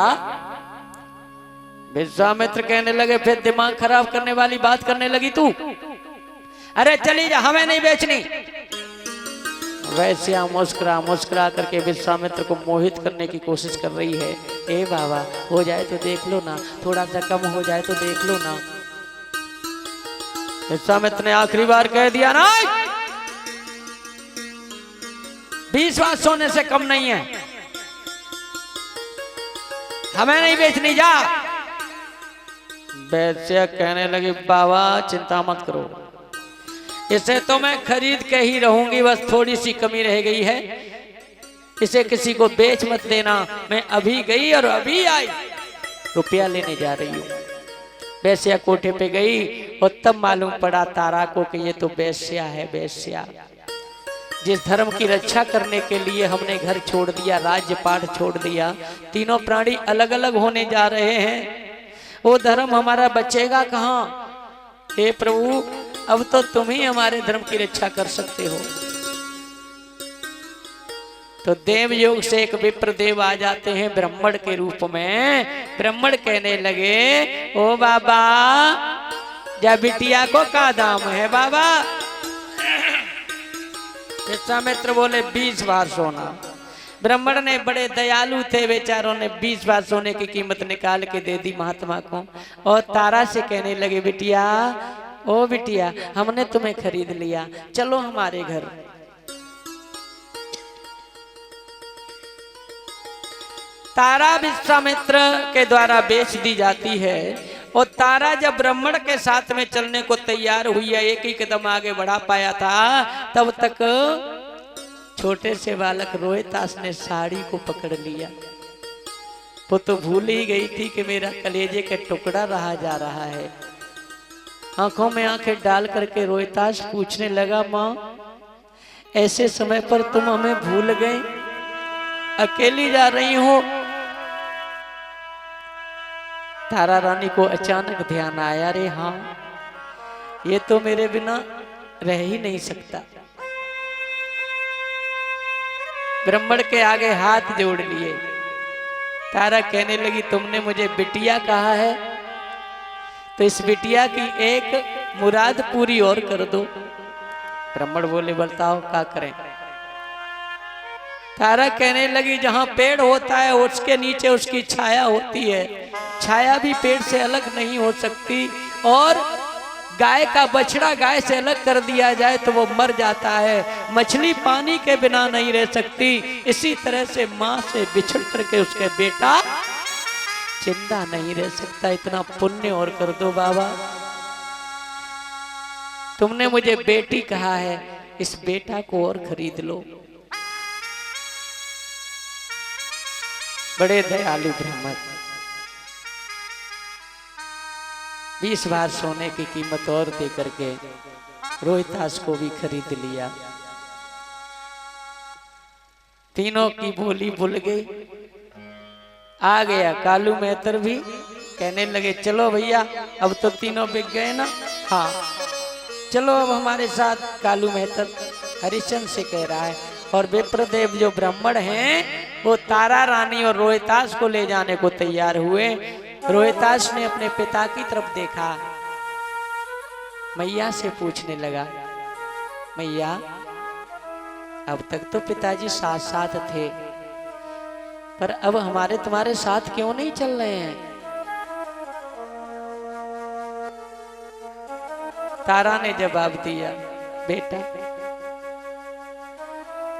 विश्वामित्र कहने लगे, फिर दिमाग खराब करने वाली बात करने लगी तू, अरे चली जा, हमें नहीं बेचनी। वैसे मुस्कुरा मुस्कुरा करके विश्वामित्र को मोहित करने की कोशिश कर रही है। ए बाबा हो जाए तो देख लो ना, थोड़ा सा कम हो जाए तो देख लो ना। विश्वामित्र ने आखिरी बार कह दिया, ना 20 भार सोने से कम नहीं है, हमें नहीं बेचनी, जा। वैश्या कहने लगी, बाबा चिंता मत करो, इसे तो मैं खरीद के ही रहूंगी, बस थोड़ी सी कमी रह गई है, इसे किसी को बेच मत देना। मैं अभी गई और अभी आई, रुपया लेने जा रही हूँ। वेश्या कोठे पे गई और तब मालूम पड़ा तारा को कि ये तो वेश्या है, वेश्या जिस धर्म की रक्षा करने के लिए हमने घर छोड़ दिया, राज्य पाठ छोड़ दिया, तीनों प्राणी अलग अलग होने जा रहे हैं, वो धर्म हमारा बचेगा कहाँ? हे प्रभु अब तो तुम ही हमारे धर्म की रक्षा कर सकते हो। तो देव योग से एक विप्र देव आ जाते हैं ब्राह्मण के रूप में। ब्राह्मण कहने लगे, ओ बाबा जा बिटिया को का दाम है बाबा? विश्वामित्र बोले 20 भार सोना। ब्राह्मण ने बड़े दयालु थे बेचारों ने 20 भार सोने की कीमत निकाल के दे दी महात्मा को। और तारा से कहने लगे, बिटिया ओ बिटिया हमने तुम्हें खरीद लिया, चलो हमारे घर। तारा विश्वामित्र के द्वारा बेच दी जाती है। और तारा जब ब्राह्मण के साथ में चलने को तैयार हुई है, एक ही कदम आगे बढ़ा पाया था, तब तक छोटे से बालक रोहितास ने साड़ी को पकड़ लिया। वो तो भूल ही गई थी कि मेरा कलेजे का टुकड़ा रहा जा रहा है। आंखों में आंखें डाल करके रोहितास पूछने लगा, माँ ऐसे समय पर तुम हमें भूल गए, अकेली जा रही हो? तारा रानी को अचानक ध्यान आया, अरे हाँ ये तो मेरे बिना रह ही नहीं सकता। ब्राह्मण के आगे हाथ जोड़ लिए। तारा कहने लगी, तुमने मुझे बिटिया कहा है तो इस बिटिया की एक मुराद पूरी और कर दो। ब्राह्मण बोले, बताओ क्या करें? तारा कहने लगी, जहां पेड़ होता है उसके नीचे उसकी छाया होती है, छाया भी पेड़ से अलग नहीं हो सकती। और गाय का बछड़ा गाय से अलग कर दिया जाए तो वो मर जाता है। मछली पानी के बिना नहीं रह सकती, इसी तरह से माँ से बिछड़ करके उसके बेटा जिंदा नहीं रह सकता। इतना पुण्य और कर दो बाबा। तुमने मुझे बेटी कहा है, इस बेटा को और खरीद लो। बड़े दयालु ब्राह्मण। 20 बार सोने की कीमत और दे करके रोहितास को भी खरीद लिया। तीनों की बोली भूल गई। आ गया कालू मेहतर भी, कहने लगे चलो भैया अब तो तीनों बिक गए ना, हाँ चलो अब हमारे साथ। कालू मेहतर हरिश्चंद्र से कह रहा है, और विप्रदेव जो ब्राह्मण हैं वो तारा रानी और रोहितास को ले जाने को तैयार हुए। रोहितास ने अपने पिता की तरफ देखा, मैया से पूछने लगा, मैया अब तक तो पिताजी साथ साथ थे, पर अब हमारे तुम्हारे साथ क्यों नहीं चल रहे हैं? तारा ने जवाब दिया, बेटा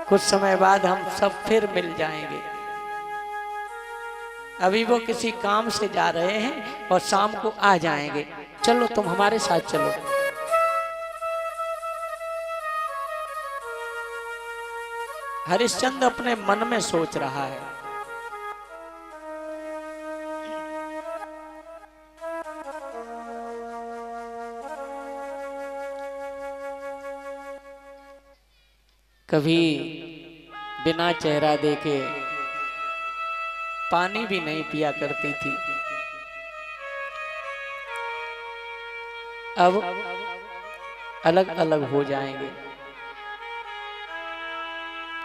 कुछ समय बाद हम सब फिर मिल जाएंगे, अभी वो किसी काम से जा रहे हैं और शाम को आ जाएंगे, चलो तुम हमारे साथ चलो। हरिश्चंद्र अपने मन में सोच रहा है, कभी बिना चेहरा देखे पानी भी नहीं पिया करती थी, अब अलग अलग हो जाएंगे।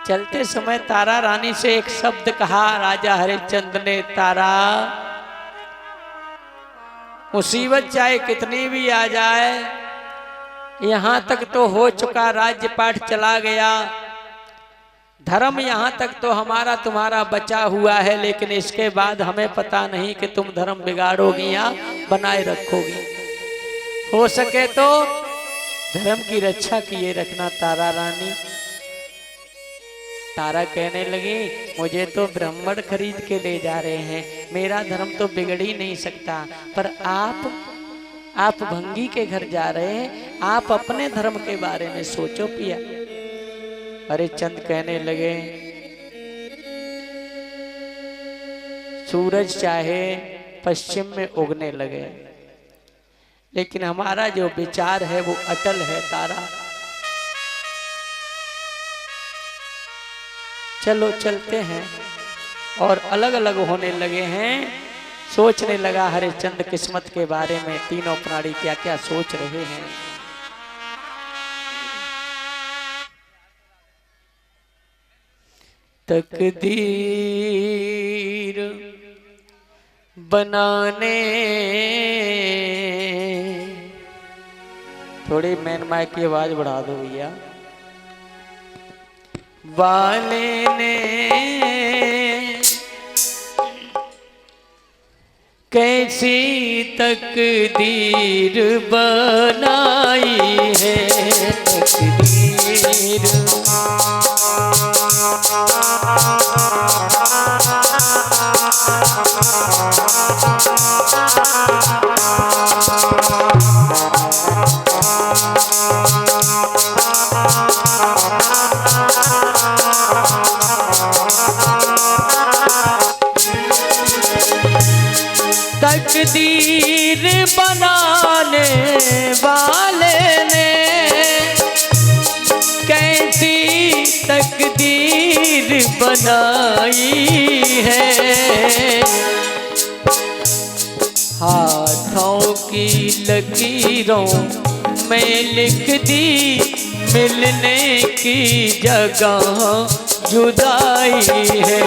चलते समय तारा रानी से एक शब्द कहा राजा हरिश्चंद्र ने, तारा मुसीबत चाहे कितनी भी आ जाए, यहाँ तक तो हो चुका, राज्य पाठ चला गया, धर्म यहाँ तक तो हमारा तुम्हारा बचा हुआ है, लेकिन इसके बाद हमें पता नहीं कि तुम धर्म बिगाड़ोगी या बनाए रखोगी। हो सके तो धर्म की रक्षा किए रखना तारा रानी। तारा कहने लगी, मुझे तो ब्राह्मण खरीद के ले जा रहे हैं, मेरा धर्म तो बिगड़ ही नहीं सकता, पर आप भंगी के घर जा रहे हैं, आप अपने धर्म के बारे में सोचो पिया। हरिश्चंद्र कहने लगे, सूरज चाहे पश्चिम में उगने लगे, लेकिन हमारा जो विचार है वो अटल है तारा। चलो चलते हैं, और अलग अलग होने लगे हैं। सोचने लगा हरिश्चंद्र किस्मत के बारे में, तीनों प्राणी क्या क्या सोच रहे हैं। तकदीर बनाने, थोड़ी मैन माइक की आवाज बढ़ा दो भैया, वाले ने कैसी तकदीर बनाई है, तकदीर तकदीर बनाने वाले ने कैसी तकदीर बनाई है, हाथों की लकीरों में लिख दी मिलने की जगह जुदाई है।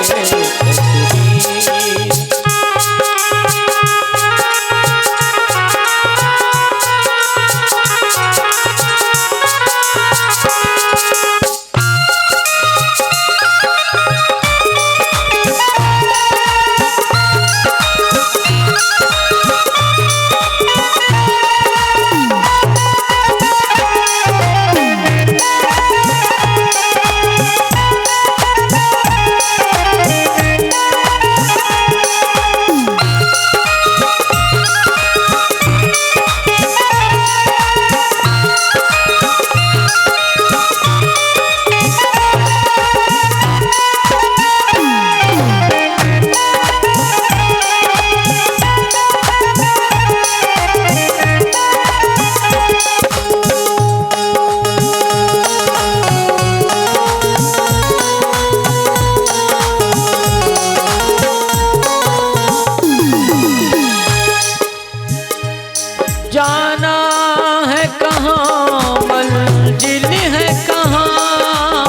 कहाँ मंजिल है कहाँ,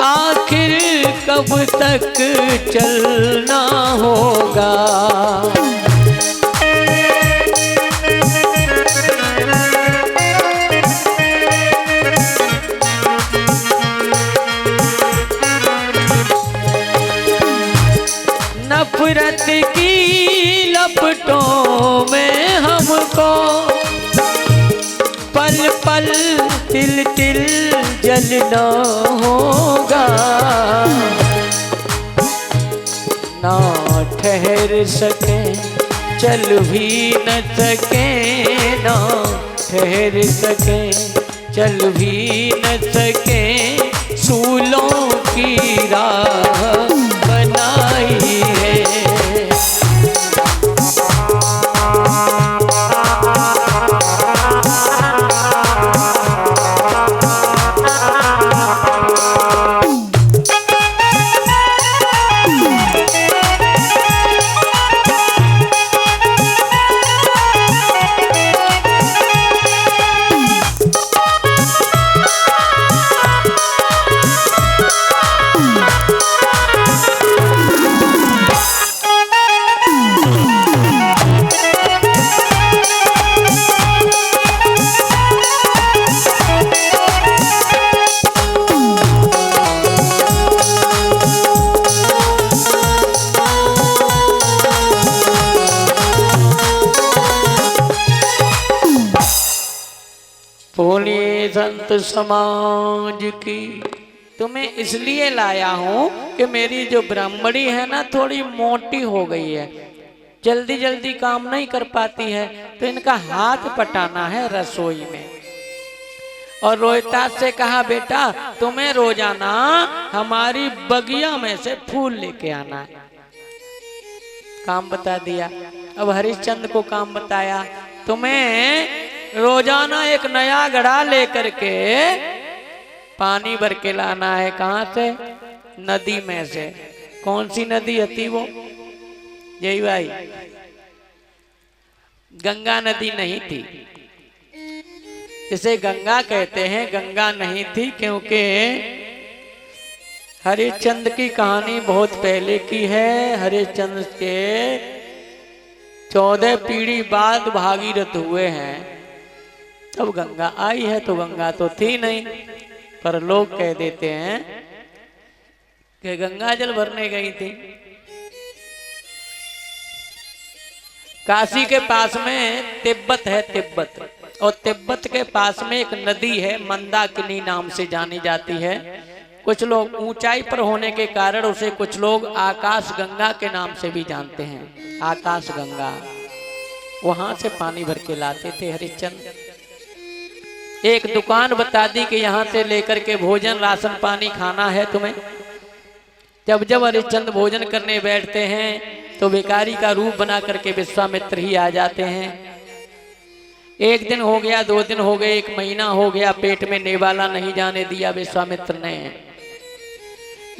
आखिर कब तक चलना होगा। नफरत की लपटों में हमको पल पल तिल तिल जलना होगा। ना ठहर सके चल भी न सके, ना ठहर सके चल भी न सके, सूलों की राह बनाई है। बोलिए संत समाज की। तुम्हें इसलिए लाया हूं कि मेरी जो ब्राह्मणी है ना थोड़ी मोटी हो गई है, जल्दी जल्दी काम नहीं कर पाती है, तो इनका हाथ पटाना है रसोई में। और रोहितास से कहा बेटा तुम्हें रोजाना हमारी बगिया में से फूल लेके आना है। काम बता दिया। अब हरिश्चंद्र को काम बताया, तुम्हें रोजाना एक नया घड़ा लेकर के पानी भर के लाना है। कहाँ से? नदी में से। कौन सी नदी थी वो? जय भाई, गंगा नदी नहीं थी। इसे गंगा कहते हैं, गंगा नहीं थी क्योंकि हरिश्चंद्र की कहानी बहुत पहले की है। हरिश्चंद्र के 14 पीढ़ी बाद भागीरथ हुए हैं, तब गंगा आई है, तो गंगा तो थी नहीं। पर लोग कह देते हैं कि गंगा जल भरने गई थी। काशी के पास में तिब्बत है, तिब्बत, और तिब्बत के पास में एक नदी है मंदाकिनी नाम से जानी जाती है। कुछ लोग ऊंचाई पर होने के कारण उसे कुछ लोग आकाश गंगा के नाम से भी जानते हैं। आकाश गंगा, वहां से पानी भर के लाते थे हरिश्चंद्र। एक दुकान बता दी कि यहाँ से लेकर के भोजन राशन पानी खाना है तुम्हें। जब जब हरिश्चंद्र भोजन करने बैठते हैं तो भिखारी का रूप बना करके विश्वामित्र ही आ जाते हैं। एक दिन हो गया, 2 दिन हो गए, 1 महीना हो गया, पेट में नेवाला नहीं जाने दिया विश्वामित्र ने।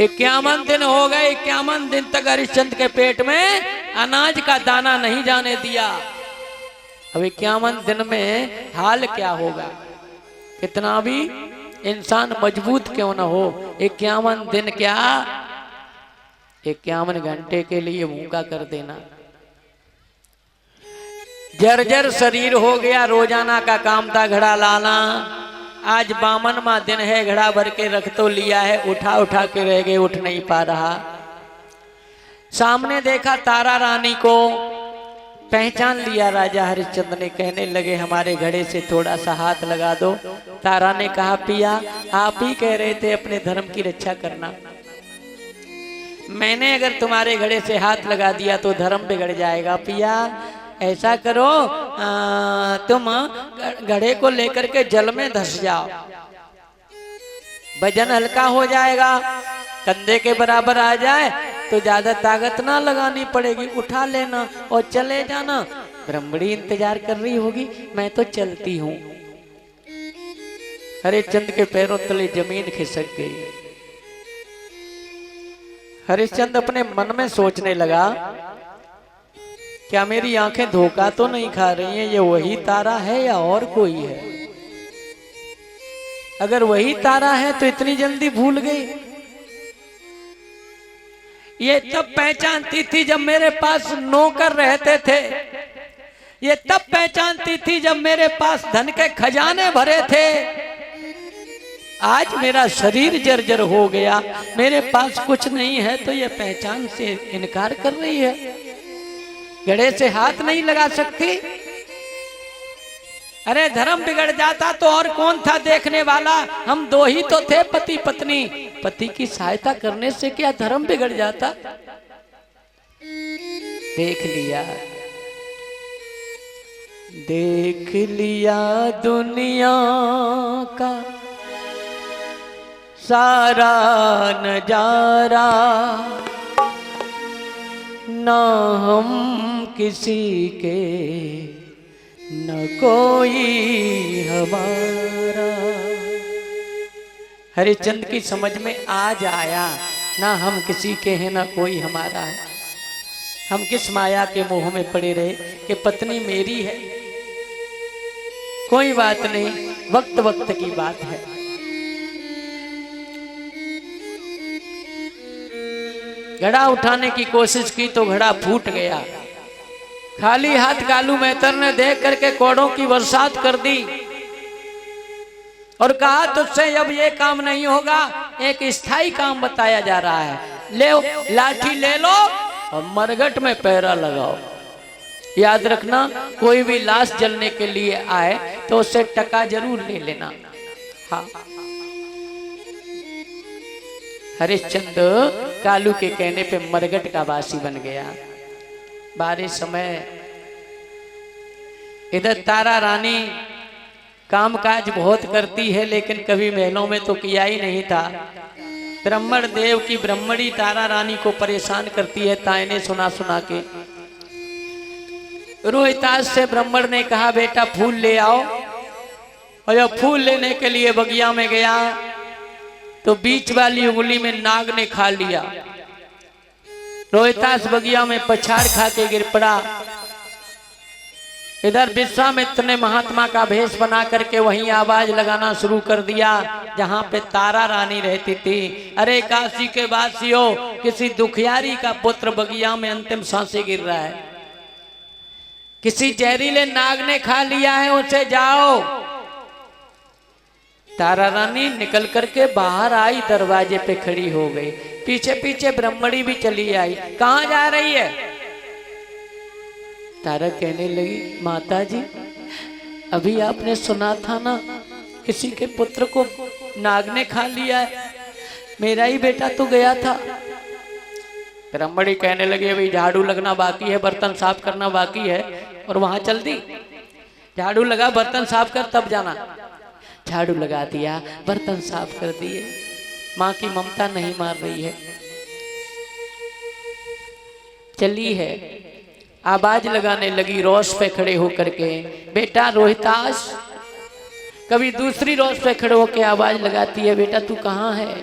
51 दिन हो गए, 51 दिन तक हरिश्चंद्र के पेट में अनाज का दाना नहीं जाने दिया। अब 51 दिन में हाल क्या होगा? कितना भी इंसान मजबूत क्यों न हो, 51 दिन क्या 51 घंटे के लिए भूखा कर देना। जर्जर शरीर हो गया, रोजाना का काम था घड़ा लाना। आज 52वां दिन है, घड़ा भर के रख तो लिया है, उठा उठा के रह गए, उठ नहीं पा रहा। सामने देखा तारा रानी को, पहचान लिया राजा हरिश्चंद्र ने। कहने लगे हमारे घड़े से थोड़ा सा हाथ लगा दो। तारा ने कहा पिया आप ही कह रहे थे अपने धर्म की रक्षा करना, मैंने अगर तुम्हारे घड़े से हाथ लगा दिया तो धर्म बिगड़ जाएगा। पिया ऐसा करो, तुम घड़े को लेकर के जल में धस जाओ, वजन हल्का हो जाएगा, कंधे के बराबर आ जाए तो ज्यादा ताकत ना लगानी पड़ेगी, उठा लेना और चले जाना। ब्रह्मणी इंतजार कर रही होगी, मैं तो चलती हूँ। हरिश्चंद्र के पैरों तले जमीन खिसक गई। हरिश्चंद्र अपने मन में सोचने लगा क्या मेरी आंखें धोखा तो नहीं खा रही हैं? ये वही तारा है या और कोई है? अगर वही तारा है तो इतनी जल्दी भूल गई? ये तब पहचानती थी जब मेरे पास नौकर रहते थे, ये तब पहचानती थी जब मेरे पास धन के खजाने भरे थे। आज मेरा शरीर जर्जर हो गया, मेरे पास कुछ नहीं है तो ये पहचान से इनकार कर रही है, गड़े से हाथ नहीं लगा सकती। अरे धर्म बिगड़ जाता तो और कौन था देखने वाला? हम दो ही तो थे पति पत्नी, पति की सहायता करने से क्या धर्म बिगड़ जाता? देख लिया, देख लिया दुनिया का सारा नजारा, ना हम किसी के न कोई हमारा। हरिश्चंद्र की समझ में आज आया, ना हम किसी के हैं ना कोई हमारा है। हम किस माया के मोह में पड़े रहे कि पत्नी मेरी है। कोई बात नहीं, वक्त वक्त की बात है। घड़ा उठाने की कोशिश की तो घड़ा फूट गया। खाली हाथ कालू मेहतर ने देख करके कोड़ों की बरसात कर दी और कहा तुझसे अब ये काम नहीं होगा, एक स्थायी काम बताया जा रहा है। ले लाठी ले लो और मरघट में पैरा लगाओ। याद रखना, कोई भी लाश जलने के लिए आए तो उससे टका जरूर ले लेना। हाँ, हरिश्चंद्र कालू के कहने पे मरघट का वासी बन गया। बारिश समय इधर तारा रानी कामकाज बहुत करती है, लेकिन कभी महलों में तो किया ही नहीं था। ब्राह्मण देव की ब्राह्मणी तारा रानी को परेशान करती है तायने सुना सुना के। रोहितास से ब्राह्मण ने कहा बेटा फूल ले आओ, और जब फूल लेने के लिए बगिया में गया तो बीच वाली उंगली में नाग ने खा लिया। रोहितास बगिया में पछाड़ खा के गिर पड़ा। इधर विश्वामित्र ने महात्मा का भेष बना करके वहीं आवाज लगाना शुरू कर दिया जहां पे तारा रानी रहती थी। अरे काशी के वासियों, किसी दुखियारी का पुत्र बगिया में अंतिम सांसें गिर रहा है, किसी जहरीले नाग ने खा लिया है, उसे जाओ। तारा रानी निकल करके बाहर आई, दरवाजे पे खड़ी हो गई। पीछे पीछे ब्राह्मणी भी चली आई। कहाँ जा रही है? तारा कहने लगी माता जी, अभी आपने सुना था ना किसी के पुत्र को नाग ने खा लिया है, मेरा ही बेटा तो गया था। ब्राह्मणी कहने लगी अभी झाड़ू लगना बाकी है, बर्तन साफ करना बाकी है, और वहां चल दी। झाड़ू लगा, बर्तन साफ कर तब जाना। झाड़ू लगा दिया, बर्तन साफ कर दिए। माँ की ममता नहीं मार रही है। चली है, आवाज लगाने लगी रोश पे खड़े होकर के, बेटा रोहितास। कभी दूसरी रोश पे खड़े होकर आवाज लगाती है, बेटा तू कहाँ है?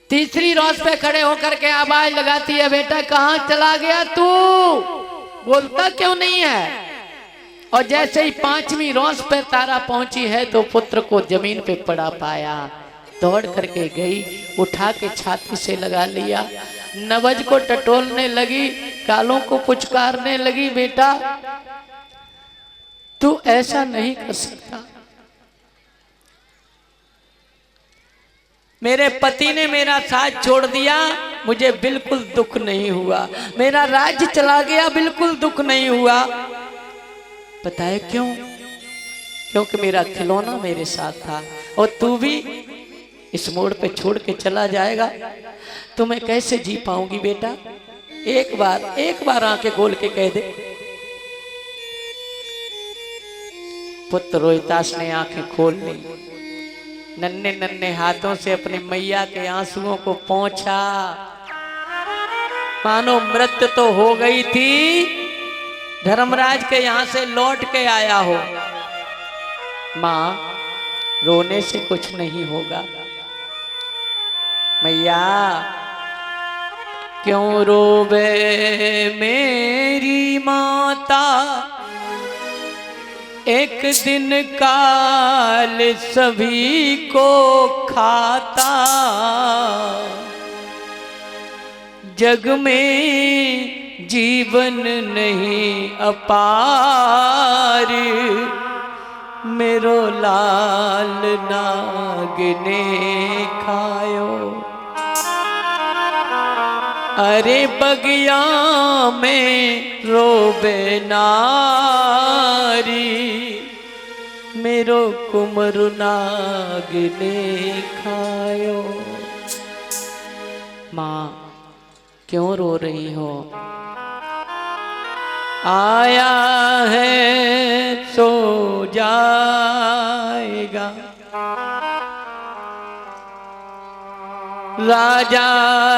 तीसरी रोश पे खड़े होकर के आवाज लगाती है, बेटा कहाँ चला गया तू, बोलता क्यों नहीं है? और जैसे ही पांचवी रोश पे तारा पहुंची है तो पुत्र को जमीन पे पड़ा पाया। दौड़ करके गई, उठा के छाती से लगा लिया, नवज को टटोलने लगी, कालों को पुचकारने लगी, बेटा तू ऐसा नहीं कर सकता। मेरे पति ने मेरा साथ छोड़ दिया, मुझे बिल्कुल दुख नहीं हुआ। मेरा राज्य चला गया, बिल्कुल दुख नहीं हुआ। पता है क्यों? क्योंकि मेरा खिलौना मेरे साथ था, और तू भी इस मोड़ पे छोड़ के चला जाएगा तो मैं कैसे जी पाऊंगी बेटा? एक बार आंखें खोल के कह दे। पुत्र रोहितास ने आंखें खोल ली, नन्हे नन्हे हाथों से अपने मैया के आंसुओं को पोंछा, मानो मृत्यु तो हो गई थी, धर्मराज के यहां से लौट के आया हो। मां, रोने से कुछ नहीं होगा। मैया, क्यों रोवे मेरी माता, एक दिन काल सभी को खाता। जग में जीवन नहीं अपार, मेरो लाल नाग ने खायो। अरे बगिया में रोबे नारी, मेरो कुमर नाग ने खायो। माँ क्यों रो रही हो? आया है सो जाएगा, राजा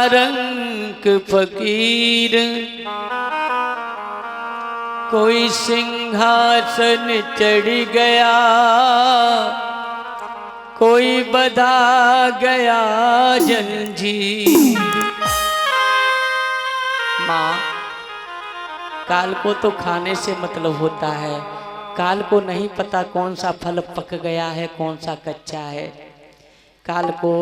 रंक फकीर, कोई सिंहासन चढ़ गया, कोई बधा गया जंजीर। माँ काल को तो खाने से मतलब होता है, काल को नहीं पता कौन सा फल पक गया है कौन सा कच्चा है। काल को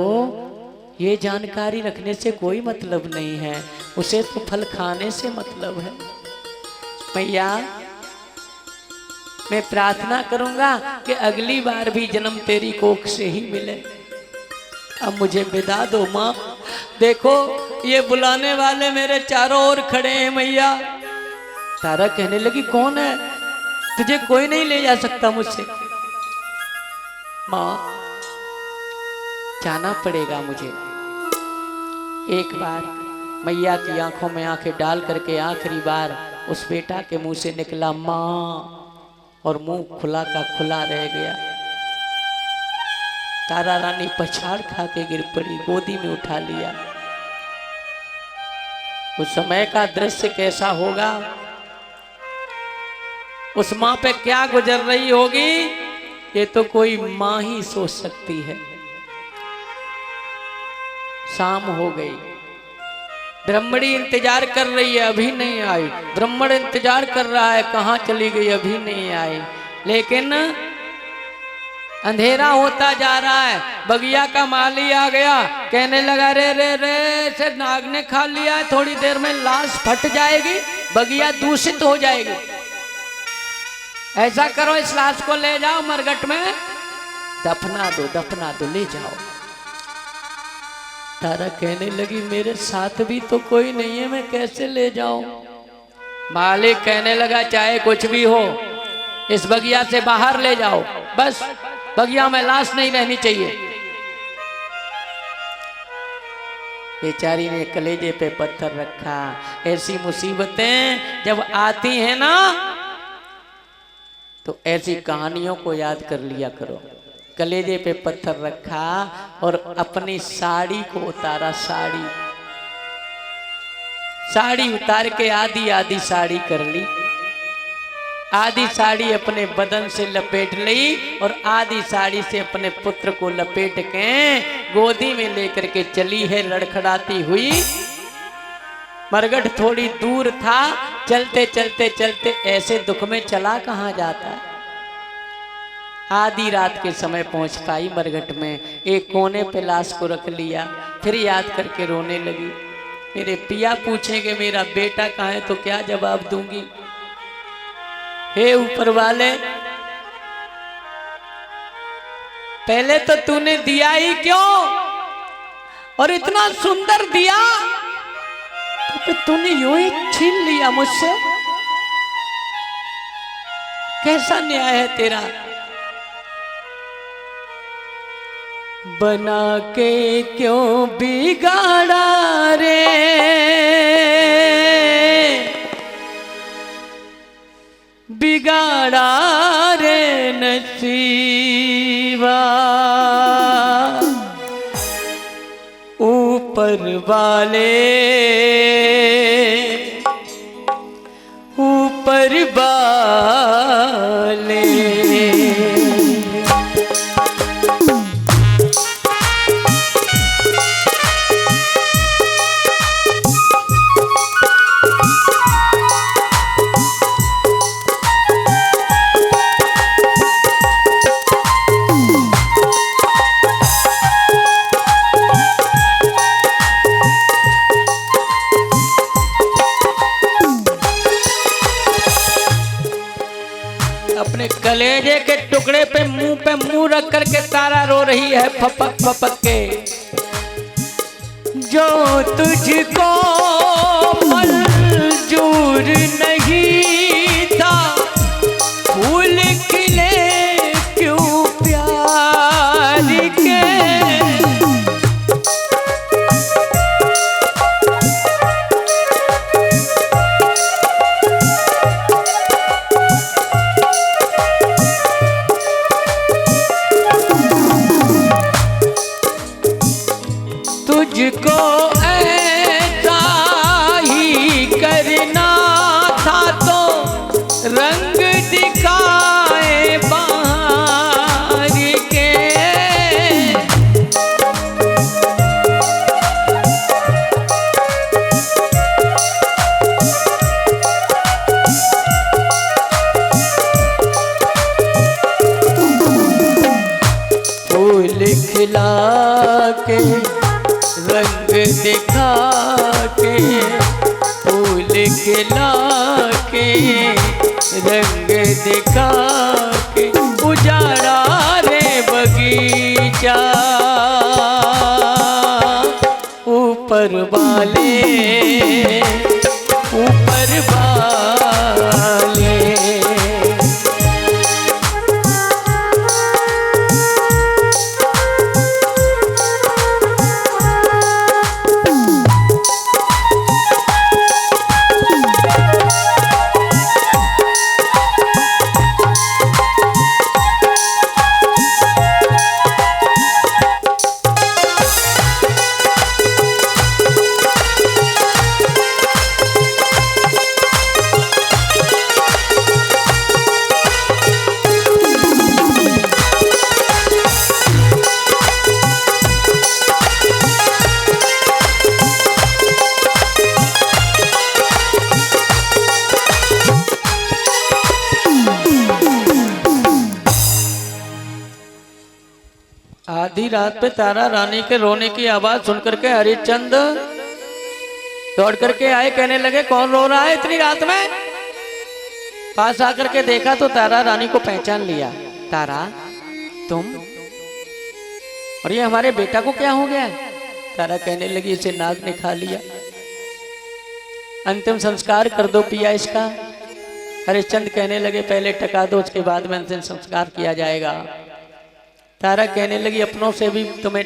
ये जानकारी रखने से कोई मतलब नहीं है, उसे तो फल खाने से मतलब है। मैया मैं प्रार्थना करूंगा कि अगली बार भी जन्म तेरी कोख से ही मिले। अब मुझे विदा दो माँ। देखो ये बुलाने वाले मेरे चारों ओर खड़े हैं मैया। तारा कहने लगी कौन है? तुझे कोई नहीं ले जा सकता मुझसे। माँ जाना पड़ेगा मुझे। एक बार मैया की आंखों में आंखें डाल करके आखिरी बार उस बेटा के मुंह से निकला माँ, और मुंह खुला का खुला रह गया। तारा रानी पछाड़ खा के गिर पड़ी, गोदी में उठा लिया। उस समय का दृश्य कैसा होगा, उस माँ पे क्या गुजर रही होगी, ये तो कोई माँ ही सोच सकती है। शाम हो गई, ब्रह्मणी इंतजार कर रही है, अभी नहीं आई। ब्राह्मण इंतजार कर रहा है, कहाँ चली गई, अभी नहीं आई। लेकिन अंधेरा होता जा रहा है। बगिया का माली आ गया, कहने लगा रे रे रे से नाग ने खा लिया है, थोड़ी देर में लाश फट जाएगी, बगिया दूषित हो जाएगी। ऐसा करो इस लाश को ले जाओ मरघट में दफना दो, ले जाओ। तारा कहने लगी मेरे साथ भी तो कोई नहीं है, मैं कैसे ले जाऊं? मालिक कहने लगा चाहे कुछ भी हो, इस बगिया से बाहर ले जाओ, बस बगिया में लाश नहीं रहनी चाहिए। बेचारी ने कलेजे पे पत्थर रखा। ऐसी मुसीबतें जब आती हैं ना, तो ऐसी कहानियों को याद कर लिया करो। कलेजे पे पत्थर रखा और अपनी साड़ी को उतारा। साड़ी उतार के आधी आधी साड़ी कर ली। आधी साड़ी अपने बदन से लपेट ली और आधी साड़ी से अपने पुत्र को लपेट के गोदी में लेकर के चली है लड़खड़ाती हुई। मरघट थोड़ी दूर था, चलते चलते चलते ऐसे दुख में चला कहाँ जाता। आधी रात के समय पहुंच पाई मरघट में, एक कोने पे लाश को रख लिया। फिर याद करके रोने लगी। मेरे पिया पूछेंगे मेरा बेटा कहाँ है तो क्या जवाब दूंगी? हे ऊपर वाले, पहले तो तूने दिया ही क्यों, और इतना सुंदर दिया तो फिर तूने यूं ही छीन लिया मुझसे। कैसा न्याय है तेरा? बना के क्यों बिगाड़ा रे, बिगाड़ा रे नसीबा। ऊपर वाले, ऊपर वाले। अपने कलेजे के टुकड़े पे मुंह रख करके तारा रो रही है फपक फपक के। जो तुझको मंजूर नहीं था फूल खिले क्यों प्यार के। तुझको ऐसा ही करना था तो रंग दिखाए बाहर के। फूल खिला के रंग दिखा के फूल खिला के रंग दिखा के उजाड़ा रे बगीचा। ऊपर वाले ऊपर वाले आधी रात पे तारा रानी के रोने की आवाज सुनकर के हरिश्चंद दौड़ करके आए, कहने लगे कौन रो रहा है इतनी रात में। पास आकर के देखा तो तारा रानी को पहचान लिया। तारा तुम, और ये हमारे बेटा को क्या हो गया। तारा कहने लगी इसे नाग ने खा लिया, अंतिम संस्कार कर दो पिया इसका। हरिश्चंद कहने लगे पहले टका दो उसके बाद में अंतिम संस्कार किया जाएगा। तारा कहने लगी अपनों से भी तुम्हें